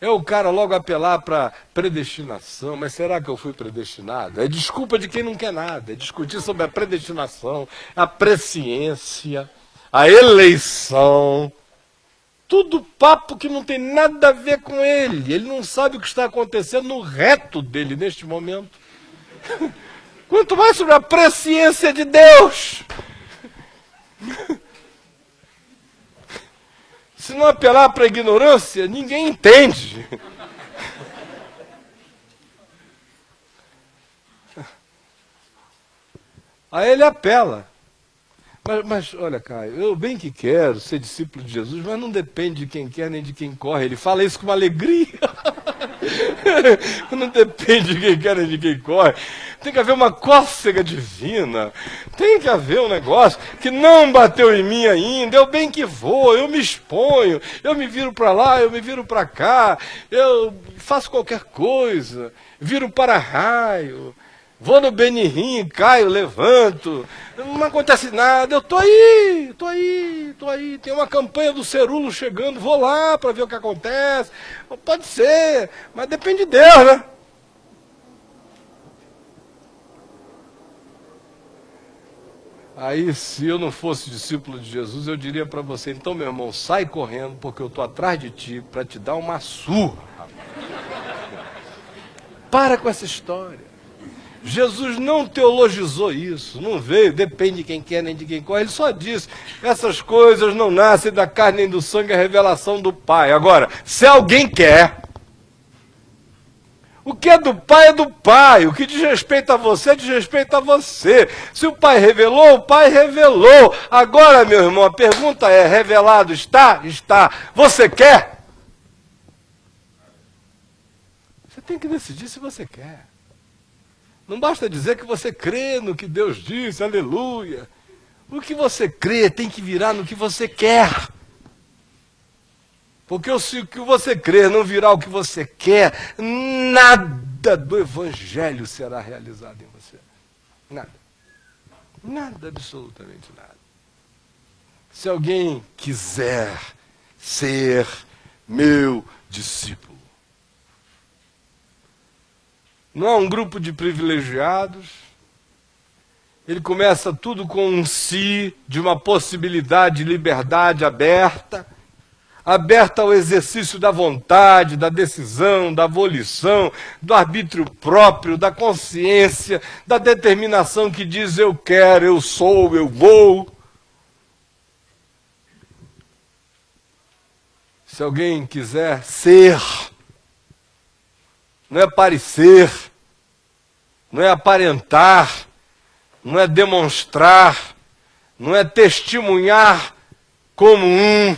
A: É o cara logo apelar para predestinação, mas será que eu fui predestinado? É desculpa de quem não quer nada, é discutir sobre a predestinação, a presciência, a eleição. tudo papo que não tem nada a ver com ele. Ele não sabe o que está acontecendo no reto dele neste momento. Quanto mais sobre a presciência de Deus. Se não apelar para a ignorância, ninguém entende. Aí ele apela. Mas olha, Caio, eu bem que quero ser discípulo de Jesus, mas não depende de quem quer nem de quem corre. Ele fala isso com uma alegria. Não depende de quem quer nem de quem corre. Tem que haver uma cócega divina. Tem que haver um negócio que não bateu em mim ainda. Eu bem que vou, eu me exponho, eu me viro para lá, eu me viro para cá, eu faço qualquer coisa, viro para raio. Vou no Benihim, caio, levanto, não acontece nada, eu tô aí. Tem uma campanha do Cerulo chegando, vou lá para ver o que acontece. Pode ser, mas depende de Deus, né? Aí, se eu não fosse discípulo de Jesus, eu diria para você, então, meu irmão, sai correndo, porque eu estou atrás de ti para te dar uma surra. Para com essa história. Jesus não teologizou isso, não veio, depende de quem quer nem de quem corre. Ele só disse, essas coisas não nascem da carne nem do sangue, é a revelação do Pai. Agora, se alguém quer, o que é do Pai é do Pai, o que diz respeito a você, diz respeito a você. Se o Pai revelou, o Pai revelou. Agora, meu irmão, a pergunta é, revelado está? Está. Você quer? Você tem que decidir se você quer. Não basta dizer que você crê no que Deus disse, aleluia. O que você crê tem que virar no que você quer. Porque se o que você crê não virar o que você quer, nada do Evangelho será realizado em você. Nada. Nada, absolutamente nada. Se alguém quiser ser meu discípulo, não é um grupo de privilegiados. Ele começa tudo com um si, de uma possibilidade de liberdade aberta ao exercício da vontade, da decisão, da volição, do arbítrio próprio, da consciência, da determinação que diz eu quero, eu sou, eu vou. Se alguém quiser ser, não é parecer, não é aparentar, não é demonstrar, não é testemunhar como um.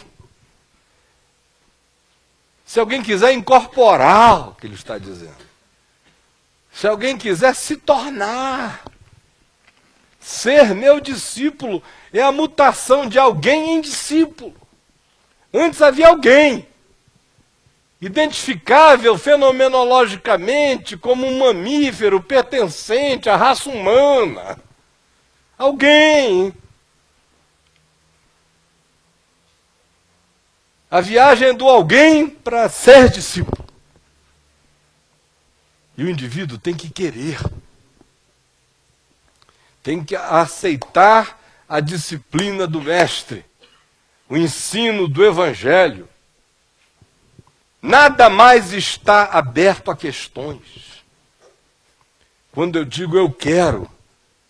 A: Se alguém quiser incorporar o que ele está dizendo, se alguém quiser se tornar, ser meu discípulo é a mutação de alguém em discípulo. Antes havia alguém, identificável fenomenologicamente como um mamífero pertencente à raça humana. Alguém. A viagem é do alguém para ser discípulo. E o indivíduo tem que querer. Tem que aceitar a disciplina do mestre, o ensino do evangelho. Nada mais está aberto a questões. Quando eu digo eu quero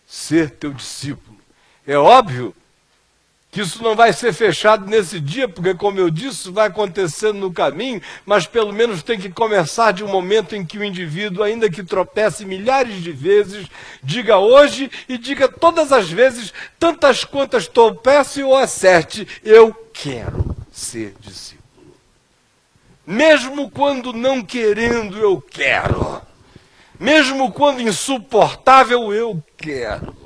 A: ser teu discípulo, é óbvio que isso não vai ser fechado nesse dia, porque, como eu disse, isso vai acontecendo no caminho, mas pelo menos tem que começar de um momento em que o indivíduo, ainda que tropece milhares de vezes, diga hoje e diga todas as vezes, tantas quantas tropece ou acerte, eu quero ser discípulo. Mesmo quando não querendo, eu quero. Mesmo quando insuportável, eu quero.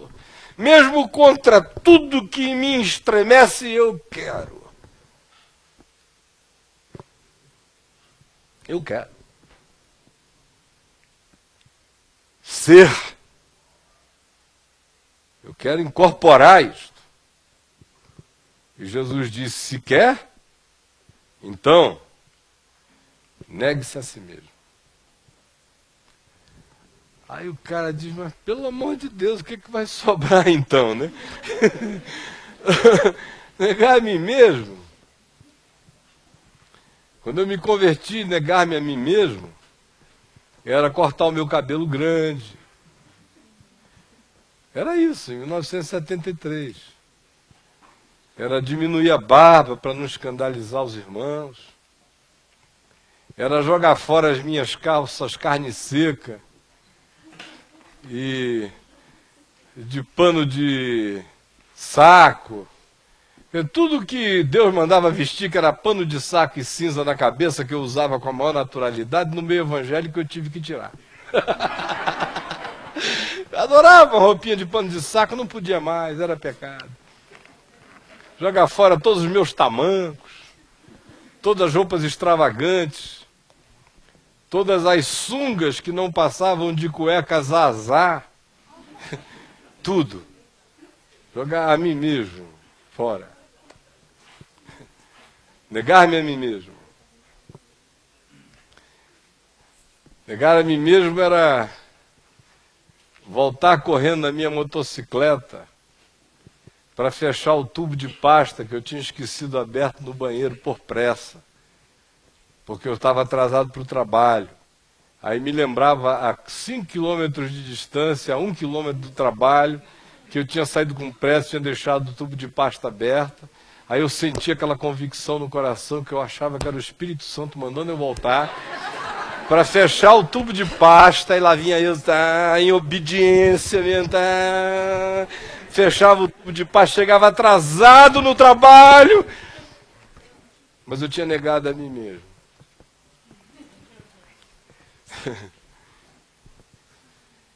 A: Mesmo contra tudo que me estremece, eu quero. Eu quero. Ser. Eu quero incorporar isto. E Jesus disse, se quer, então, negue-se a si mesmo. Aí o cara diz, mas pelo amor de Deus, o que vai sobrar então, né? Negar a mim mesmo? Quando eu me converti, negar-me a mim mesmo era cortar o meu cabelo grande. Era isso, em 1973. Era diminuir a barba para não escandalizar os irmãos. Era jogar fora as minhas calças carne seca e de pano de saco. Tudo que Deus mandava vestir, que era pano de saco e cinza na cabeça, que eu usava com a maior naturalidade, no meio evangélico eu tive que tirar. Adorava roupinha de pano de saco, não podia mais, era pecado. Jogar fora todos os meus tamancos, todas as roupas extravagantes, todas as sungas que não passavam de cueca zazá, tudo. Jogar a mim mesmo fora. Negar-me a mim mesmo. Negar a mim mesmo era voltar correndo na minha motocicleta para fechar o tubo de pasta que eu tinha esquecido aberto no banheiro por pressa, porque eu estava atrasado para o trabalho. Aí me lembrava a 5 quilômetros de distância, a 1 quilômetro do trabalho, que eu tinha saído com pressa, tinha deixado o tubo de pasta aberto. Aí eu senti aquela convicção no coração que eu achava que era o Espírito Santo mandando eu voltar para fechar o tubo de pasta, e lá vinha eu, em obediência, fechava o tubo de pasta, chegava atrasado no trabalho, mas eu tinha negado a mim mesmo.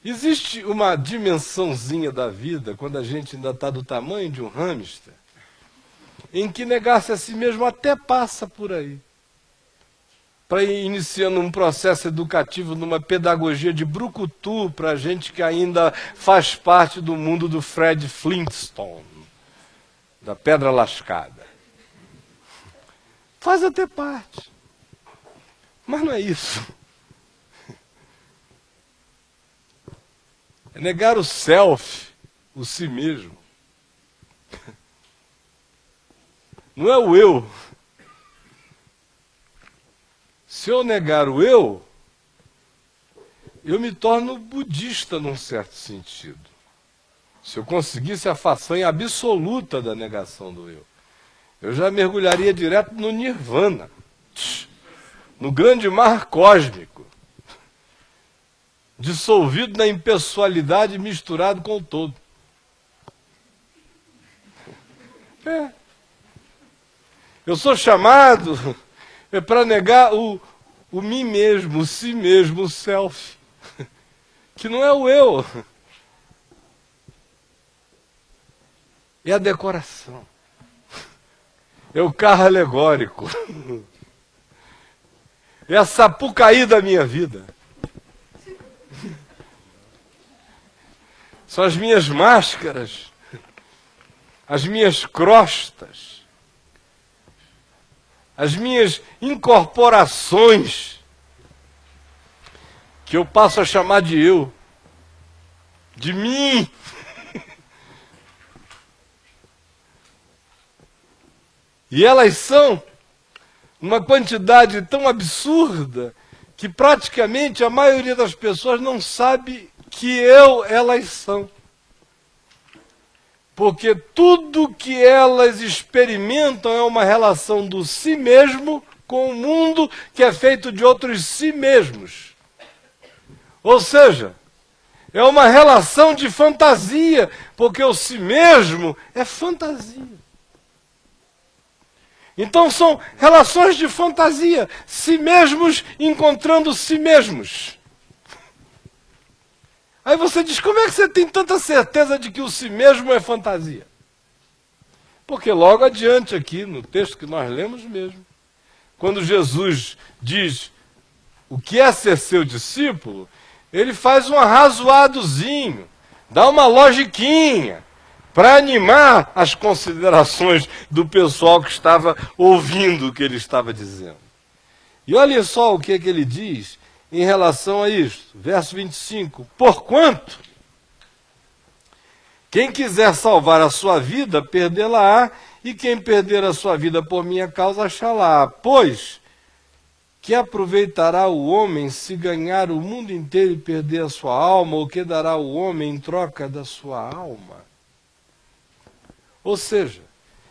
A: Existe uma dimensãozinha da vida, quando a gente ainda está do tamanho de um hamster, em que negar-se a si mesmo até passa por aí. Para ir iniciando um processo educativo numa pedagogia de brucutu para gente que ainda faz parte do mundo do Fred Flintstone, da pedra lascada. Faz até parte. Mas não é isso. É negar o self, o si mesmo. Não é o eu. Se eu negar o eu me torno budista num certo sentido. Se eu conseguisse a façanha absoluta da negação do eu já mergulharia direto no nirvana, no grande mar cósmico, dissolvido na impessoalidade misturado com o todo. Eu sou chamado para negar o mim mesmo, o si mesmo, o self, que não é o eu. É a decoração. É o carro alegórico. É a Sapucaí da minha vida. São as minhas máscaras, as minhas crostas, as minhas incorporações, que eu passo a chamar de eu, de mim. E elas são uma quantidade tão absurda que praticamente a maioria das pessoas não sabe que elas são. Porque tudo que elas experimentam é uma relação do si mesmo com o mundo que é feito de outros si mesmos. Ou seja, é uma relação de fantasia, porque o si mesmo é fantasia. Então são relações de fantasia, si mesmos encontrando si mesmos. Aí você diz, como é que você tem tanta certeza de que o si mesmo é fantasia? Porque logo adiante aqui, no texto que nós lemos mesmo, quando Jesus diz o que é ser seu discípulo, ele faz um arrazoadozinho, dá uma logiquinha, para animar as considerações do pessoal que estava ouvindo o que ele estava dizendo. E olha só o que ele diz em relação a isso. Verso 25. Porquanto, quem quiser salvar a sua vida, perdê-la-á, e quem perder a sua vida por minha causa, achá-la-á. Pois, Que aproveitará o homem se ganhar o mundo inteiro e perder a sua alma, ou que dará o homem em troca da sua alma? Ou seja,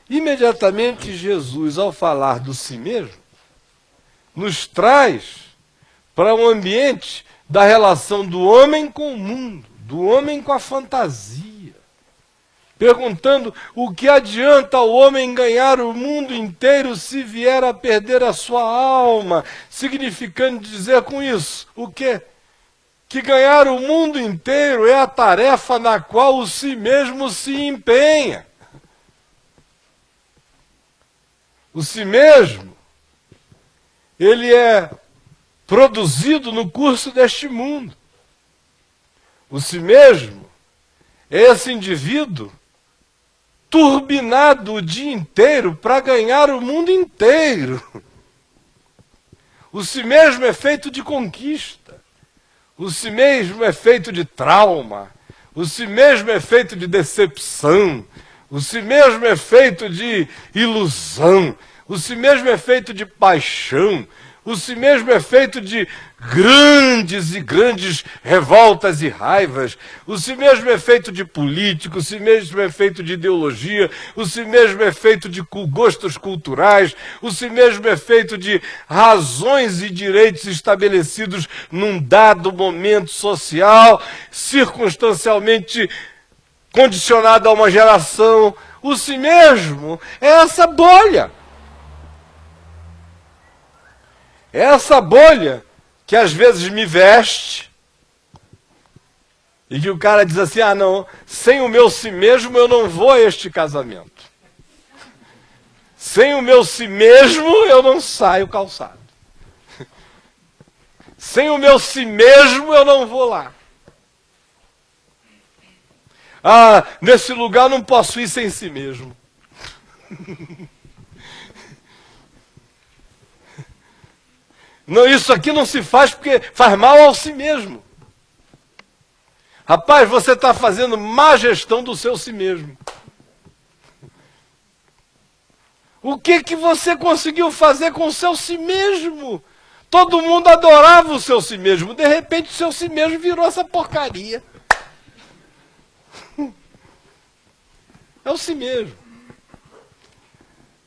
A: imediatamente Jesus, ao falar do si mesmo, nos traz para um ambiente da relação do homem com o mundo, do homem com a fantasia, perguntando o que adianta o homem ganhar o mundo inteiro se vier a perder a sua alma, significando dizer com isso o quê? Que ganhar o mundo inteiro é a tarefa na qual o si mesmo se empenha. O si mesmo, ele é produzido no curso deste mundo. O si mesmo é esse indivíduo turbinado o dia inteiro para ganhar o mundo inteiro. O si mesmo é feito de conquista. O si mesmo é feito de trauma. O si mesmo é feito de decepção. O si mesmo é feito de ilusão. O si mesmo é feito de paixão. O si mesmo é feito de grandes e grandes revoltas e raivas. O si mesmo é feito de político, o si mesmo é feito de ideologia, o si mesmo é feito de gostos culturais, o si mesmo é feito de razões e direitos estabelecidos num dado momento social, circunstancialmente condicionado a uma geração. O si mesmo é essa bolha. É essa bolha que às vezes me veste e que o cara diz assim, não, sem o meu si mesmo eu não vou a este casamento. Sem o meu si mesmo eu não saio calçado. Sem o meu si mesmo eu não vou lá. Nesse lugar eu não posso ir sem si mesmo. Não, isso aqui não se faz porque faz mal ao si mesmo. Rapaz, você está fazendo má gestão do seu si mesmo. O que você conseguiu fazer com o seu si mesmo? Todo mundo adorava o seu si mesmo. De repente o seu si mesmo virou essa porcaria. É o si mesmo.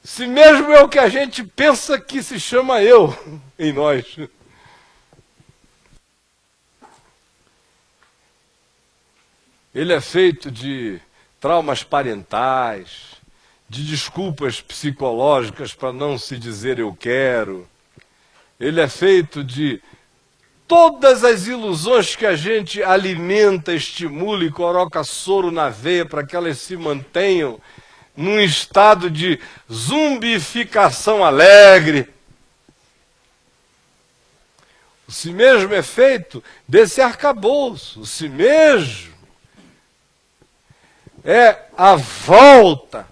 A: Si mesmo é o que a gente pensa que se chama eu em nós. Ele é feito de traumas parentais, de desculpas psicológicas para não se dizer eu quero. Ele é feito de todas as ilusões que a gente alimenta, estimula e coloca soro na veia para que elas se mantenham num estado de zumbificação alegre. O si mesmo é feito desse arcabouço. O si mesmo é a volta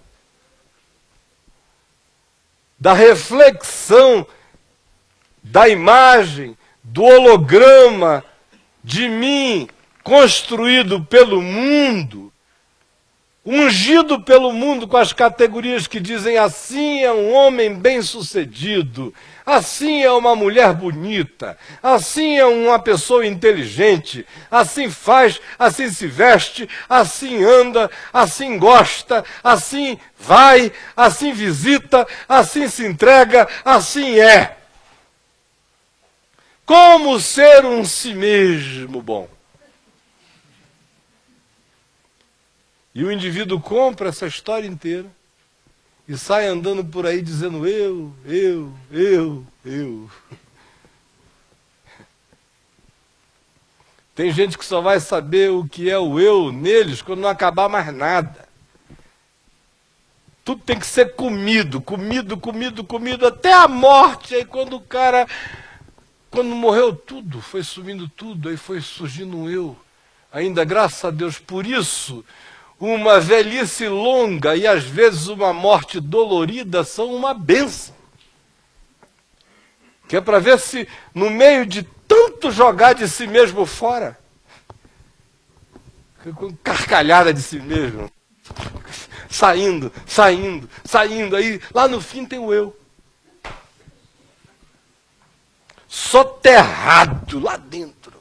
A: da reflexão da imagem, do holograma de mim construído pelo mundo, ungido pelo mundo com as categorias que dizem assim é um homem bem-sucedido, assim é uma mulher bonita, assim é uma pessoa inteligente, assim faz, assim se veste, assim anda, assim gosta, assim vai, assim visita, assim se entrega, assim é. Como ser um si mesmo bom? E o indivíduo compra essa história inteira e sai andando por aí dizendo eu. Tem gente que só vai saber o que é o eu neles quando não acabar mais nada. Tudo tem que ser comido, até a morte. Aí quando morreu tudo, foi sumindo tudo, aí foi surgindo um eu. Ainda, graças a Deus, por isso, uma velhice longa e às vezes uma morte dolorida são uma bênção. Que é para ver se, no meio de tanto jogar de si mesmo fora, com carcalhada de si mesmo, saindo, aí lá no fim tem o eu. soterrado lá dentro.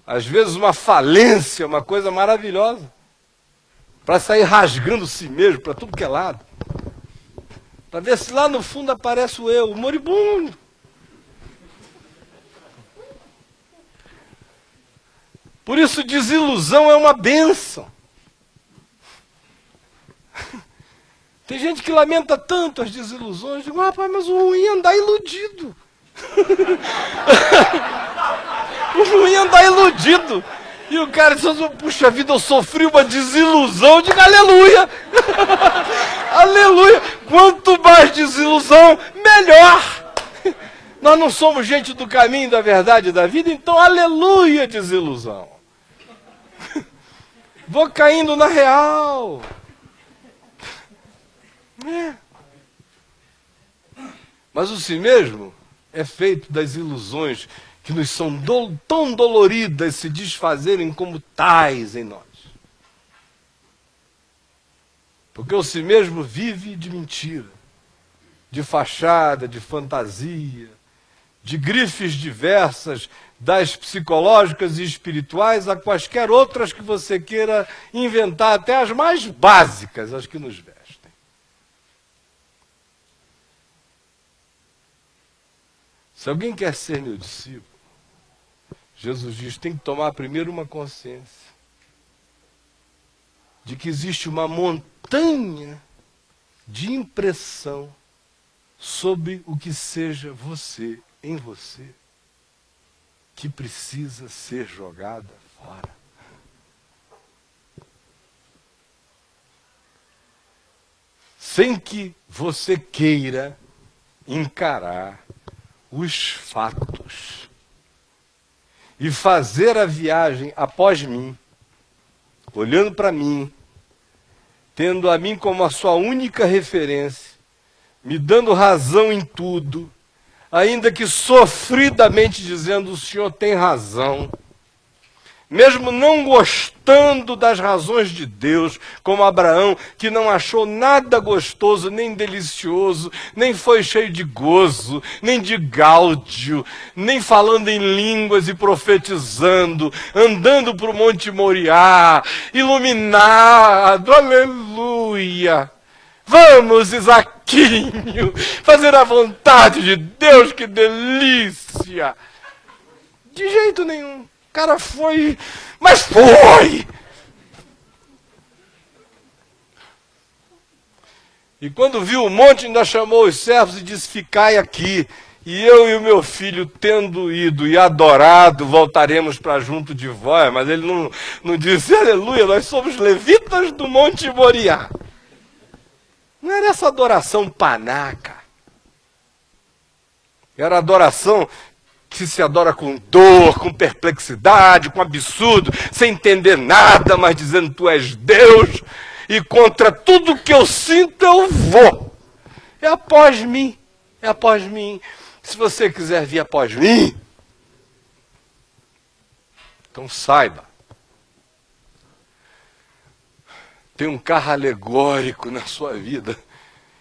A: Às vezes uma falência, uma coisa maravilhosa, para sair rasgando si mesmo para tudo que é lado, para ver se lá no fundo aparece o eu, o moribundo. Por isso, desilusão é uma bênção. Tem gente que lamenta tanto as desilusões. Digo, rapaz, mas o ruim é andar iludido. O ruim é andar iludido. E o cara diz, puxa vida, eu sofri uma desilusão. Eu digo, aleluia. Aleluia. Quanto mais desilusão, melhor. Nós não somos gente do caminho, da verdade, da vida, então aleluia, desilusão. Vou caindo na real. Mas o si mesmo é feito das ilusões que nos são tão doloridas se desfazerem como tais em nós. Porque o si mesmo vive de mentira, de fachada, de fantasia, de grifes diversas, das psicológicas e espirituais a quaisquer outras que você queira inventar, até as mais básicas, as que nos vestem. Se alguém quer ser meu discípulo, Jesus diz, tem que tomar primeiro uma consciência de que existe uma montanha de impressão sobre o que seja você, em você, que precisa ser jogada fora. Sem que você queira encarar os fatos e fazer a viagem após mim, olhando para mim, tendo a mim como a sua única referência, me dando razão em tudo, ainda que sofridamente dizendo, o senhor tem razão, mesmo não gostando das razões de Deus, como Abraão, que não achou nada gostoso, nem delicioso, nem foi cheio de gozo, nem de gáudio, nem falando em línguas e profetizando, andando para o Monte Moriá, iluminado, aleluia. Vamos, Isaquinho, fazer a vontade de Deus, que delícia! De jeito nenhum. O cara foi, mas foi! E quando viu o monte, ainda chamou os servos e disse, ficai aqui. E eu e o meu filho, tendo ido e adorado, voltaremos para junto de vós. Mas ele não disse, aleluia, nós somos levitas do Monte Moriá. Não era essa adoração panaca. Era adoração que se adora com dor, com perplexidade, com absurdo, sem entender nada, mas dizendo, tu és Deus, e contra tudo que eu sinto eu vou. É após mim, é após mim. Se você quiser vir após mim, então saiba, tem um carro alegórico na sua vida,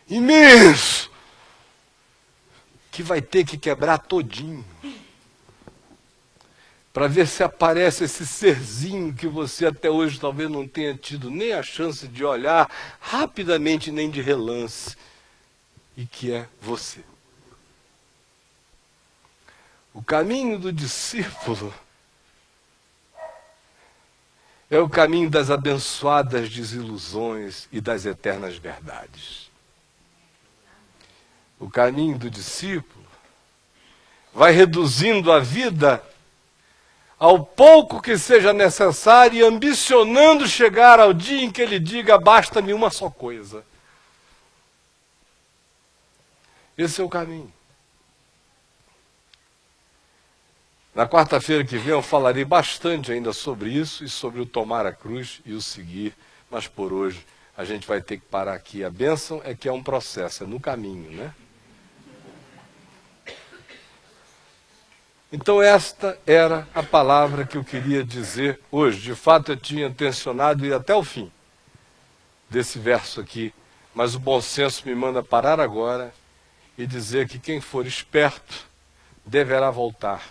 A: imenso, que vai ter que quebrar todinho, para ver se aparece esse serzinho que você até hoje talvez não tenha tido nem a chance de olhar rapidamente, nem de relance, e que é você. O caminho do discípulo é o caminho das abençoadas desilusões e das eternas verdades. O caminho do discípulo vai reduzindo a vida ao pouco que seja necessário e ambicionando chegar ao dia em que ele diga, basta-me uma só coisa. Esse é o caminho. Na quarta-feira que vem eu falarei bastante ainda sobre isso e sobre o tomar a cruz e o seguir, mas por hoje a gente vai ter que parar aqui. A bênção é que é um processo, é no caminho, né? Então esta era a palavra que eu queria dizer hoje. De fato eu tinha intencionado ir até o fim desse verso aqui, mas o bom senso me manda parar agora e dizer que quem for esperto deverá voltar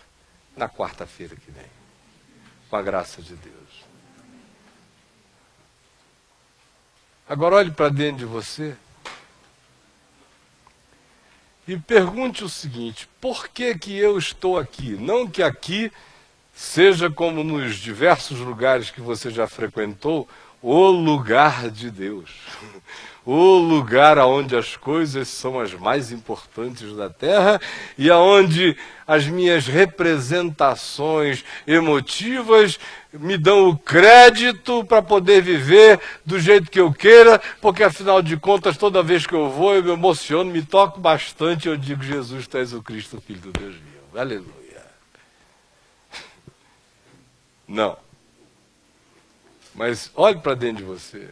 A: na quarta-feira que vem, com a graça de Deus. Agora olhe para dentro de você e pergunte o seguinte: por que que eu estou aqui? Não que aqui seja como nos diversos lugares que você já frequentou, o lugar de Deus. O lugar onde as coisas são as mais importantes da terra e aonde as minhas representações emotivas me dão o crédito para poder viver do jeito que eu queira, porque afinal de contas, toda vez que eu vou, eu me emociono, me toco bastante e eu digo: Jesus, tu és o Cristo, Filho do Deus vivo. Aleluia. Não. Mas olhe para dentro de você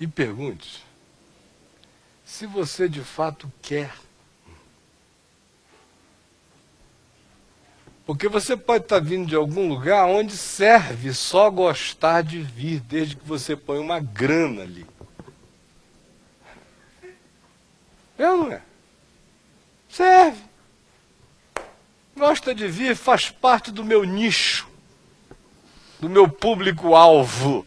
A: e pergunte se você de fato quer. Porque você pode estar vindo de algum lugar onde serve só gostar de vir, desde que você põe uma grana ali. É ou não é? Serve. Gosta de vir, faz parte do meu nicho, do meu público-alvo.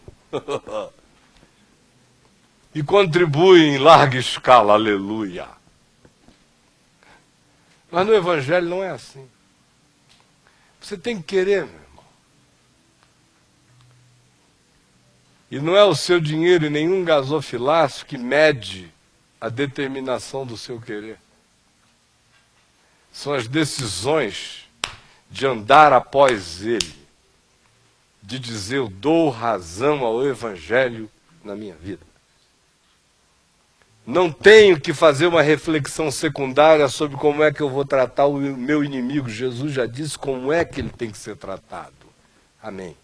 A: E contribui em larga escala, aleluia. Mas no Evangelho não é assim. Você tem que querer, meu irmão. E não é o seu dinheiro e nenhum gasofilaço que mede a determinação do seu querer. São as decisões de andar após Ele, de dizer: eu dou razão ao Evangelho na minha vida. Não tenho que fazer uma reflexão secundária sobre como é que eu vou tratar o meu inimigo. Jesus já disse como é que ele tem que ser tratado. Amém.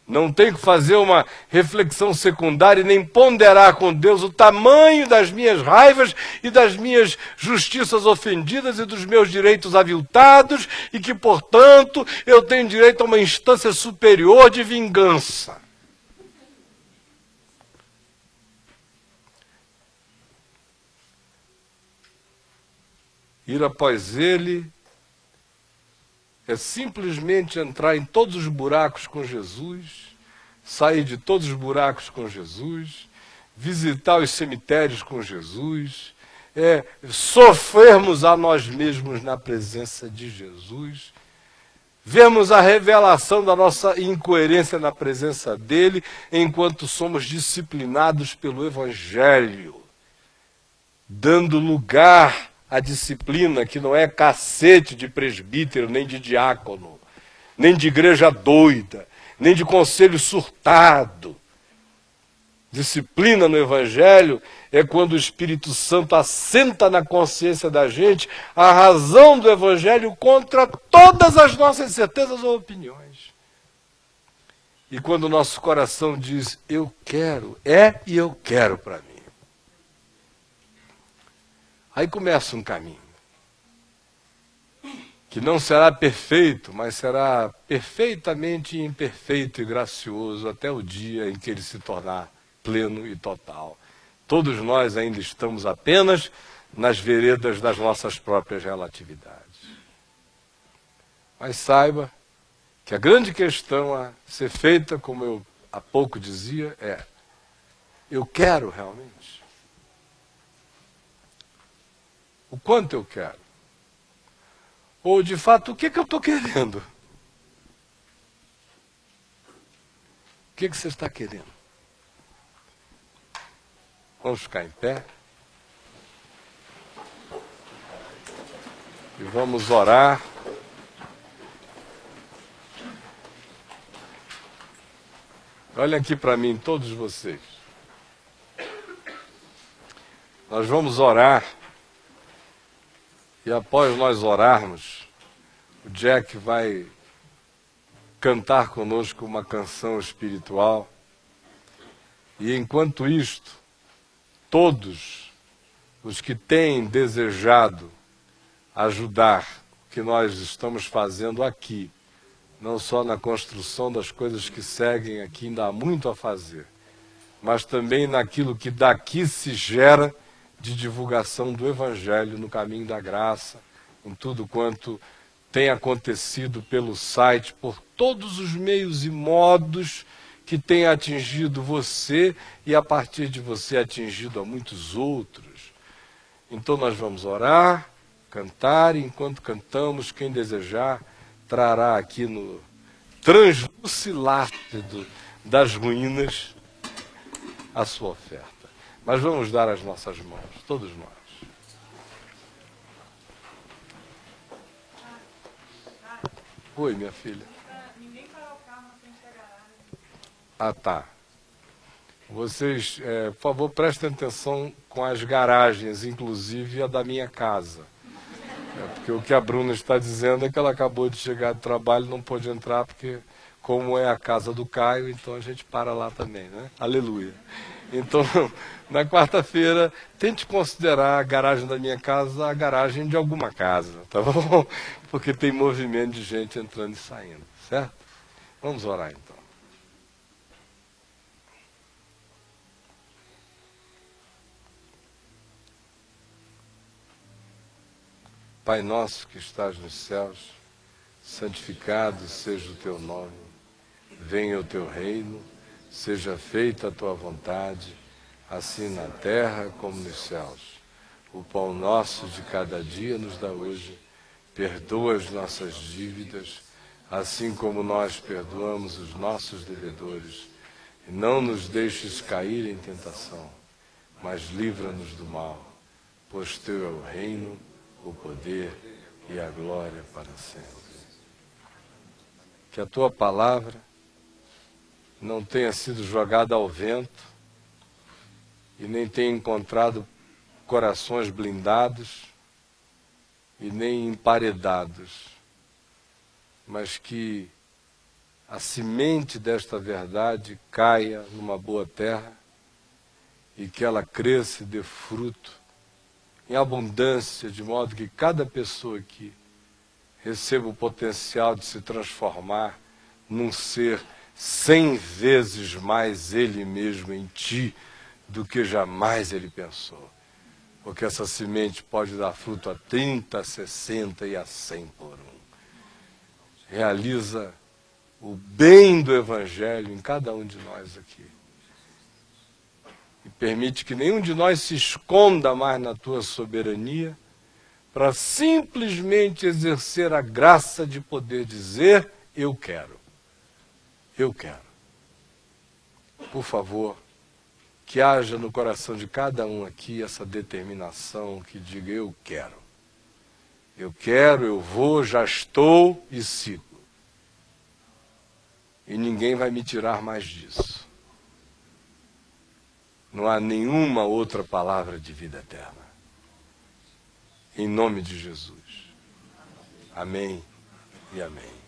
A: Não tenho que fazer uma reflexão secundária e nem ponderar com Deus o tamanho das minhas raivas e das minhas justiças ofendidas e dos meus direitos aviltados e que, portanto, eu tenho direito a uma instância superior de vingança. Ir após ele é simplesmente entrar em todos os buracos com Jesus, sair de todos os buracos com Jesus, visitar os cemitérios com Jesus, sofrermos a nós mesmos na presença de Jesus, vermos a revelação da nossa incoerência na presença dele, enquanto somos disciplinados pelo Evangelho, dando lugar a disciplina que não é cacete de presbítero, nem de diácono, nem de igreja doida, nem de conselho surtado. Disciplina no Evangelho é quando o Espírito Santo assenta na consciência da gente a razão do Evangelho contra todas as nossas certezas ou opiniões. E quando o nosso coração diz: eu quero, e eu quero para mim. Aí começa um caminho, que não será perfeito, mas será perfeitamente imperfeito e gracioso até o dia em que ele se tornar pleno e total. Todos nós ainda estamos apenas nas veredas das nossas próprias relatividades. Mas saiba que a grande questão a ser feita, como eu há pouco dizia, é: eu quero realmente? O quanto eu quero? Ou, de fato, o que eu estou querendo? O que você está querendo? Vamos ficar em pé. E vamos orar. Olhem aqui para mim, todos vocês. Nós vamos orar. E após nós orarmos, o Jack vai cantar conosco uma canção espiritual. E enquanto isto, todos os que têm desejado ajudar o que nós estamos fazendo aqui, não só na construção das coisas que seguem aqui, ainda há muito a fazer, mas também naquilo que daqui se gera de divulgação do Evangelho no caminho da graça, em tudo quanto tem acontecido pelo site, por todos os meios e modos que tem atingido você e a partir de você atingido a muitos outros. Então nós vamos orar, cantar, e enquanto cantamos, quem desejar trará aqui no translucilácido das ruínas a sua oferta. Mas vamos dar as nossas mãos, todos nós. Oi, minha filha.
B: Ninguém parou o carro na frente da garagem.
A: Ah, tá. Vocês, por favor, prestem atenção com as garagens, inclusive a da minha casa. Porque o que a Bruna está dizendo é que ela acabou de chegar do trabalho e não pôde entrar, porque como é a casa do Caio, então a gente para lá também, né? Aleluia. Então, na quarta-feira, tente considerar a garagem da minha casa a garagem de alguma casa, tá bom? Porque tem movimento de gente entrando e saindo, certo? Vamos orar então. Pai nosso que estás nos céus, santificado seja o teu nome, venha o teu reino, seja feita a tua vontade, assim na terra como nos céus. O pão nosso de cada dia nos dá hoje, perdoa as nossas dívidas, assim como nós perdoamos os nossos devedores, e não nos deixes cair em tentação, mas livra-nos do mal, pois teu é o reino, o poder e a glória para sempre. Que a tua palavra não tenha sido jogada ao vento e nem tenha encontrado corações blindados e nem emparedados, mas que a semente desta verdade caia numa boa terra e que ela cresça e dê fruto em abundância, de modo que cada pessoa aqui receba o potencial de se transformar num ser 100 vezes mais ele mesmo em ti do que jamais ele pensou. Porque essa semente pode dar fruto a 30, a 60 e a 100 por um. Realiza o bem do Evangelho em cada um de nós aqui. E permite que nenhum de nós se esconda mais na tua soberania, para simplesmente exercer a graça de poder dizer, eu quero. Eu quero. Por favor, que haja no coração de cada um aqui essa determinação que diga, eu quero. Eu quero, eu vou, já estou e sigo. E ninguém vai me tirar mais disso. Não há nenhuma outra palavra de vida eterna. Em nome de Jesus. Amém e amém.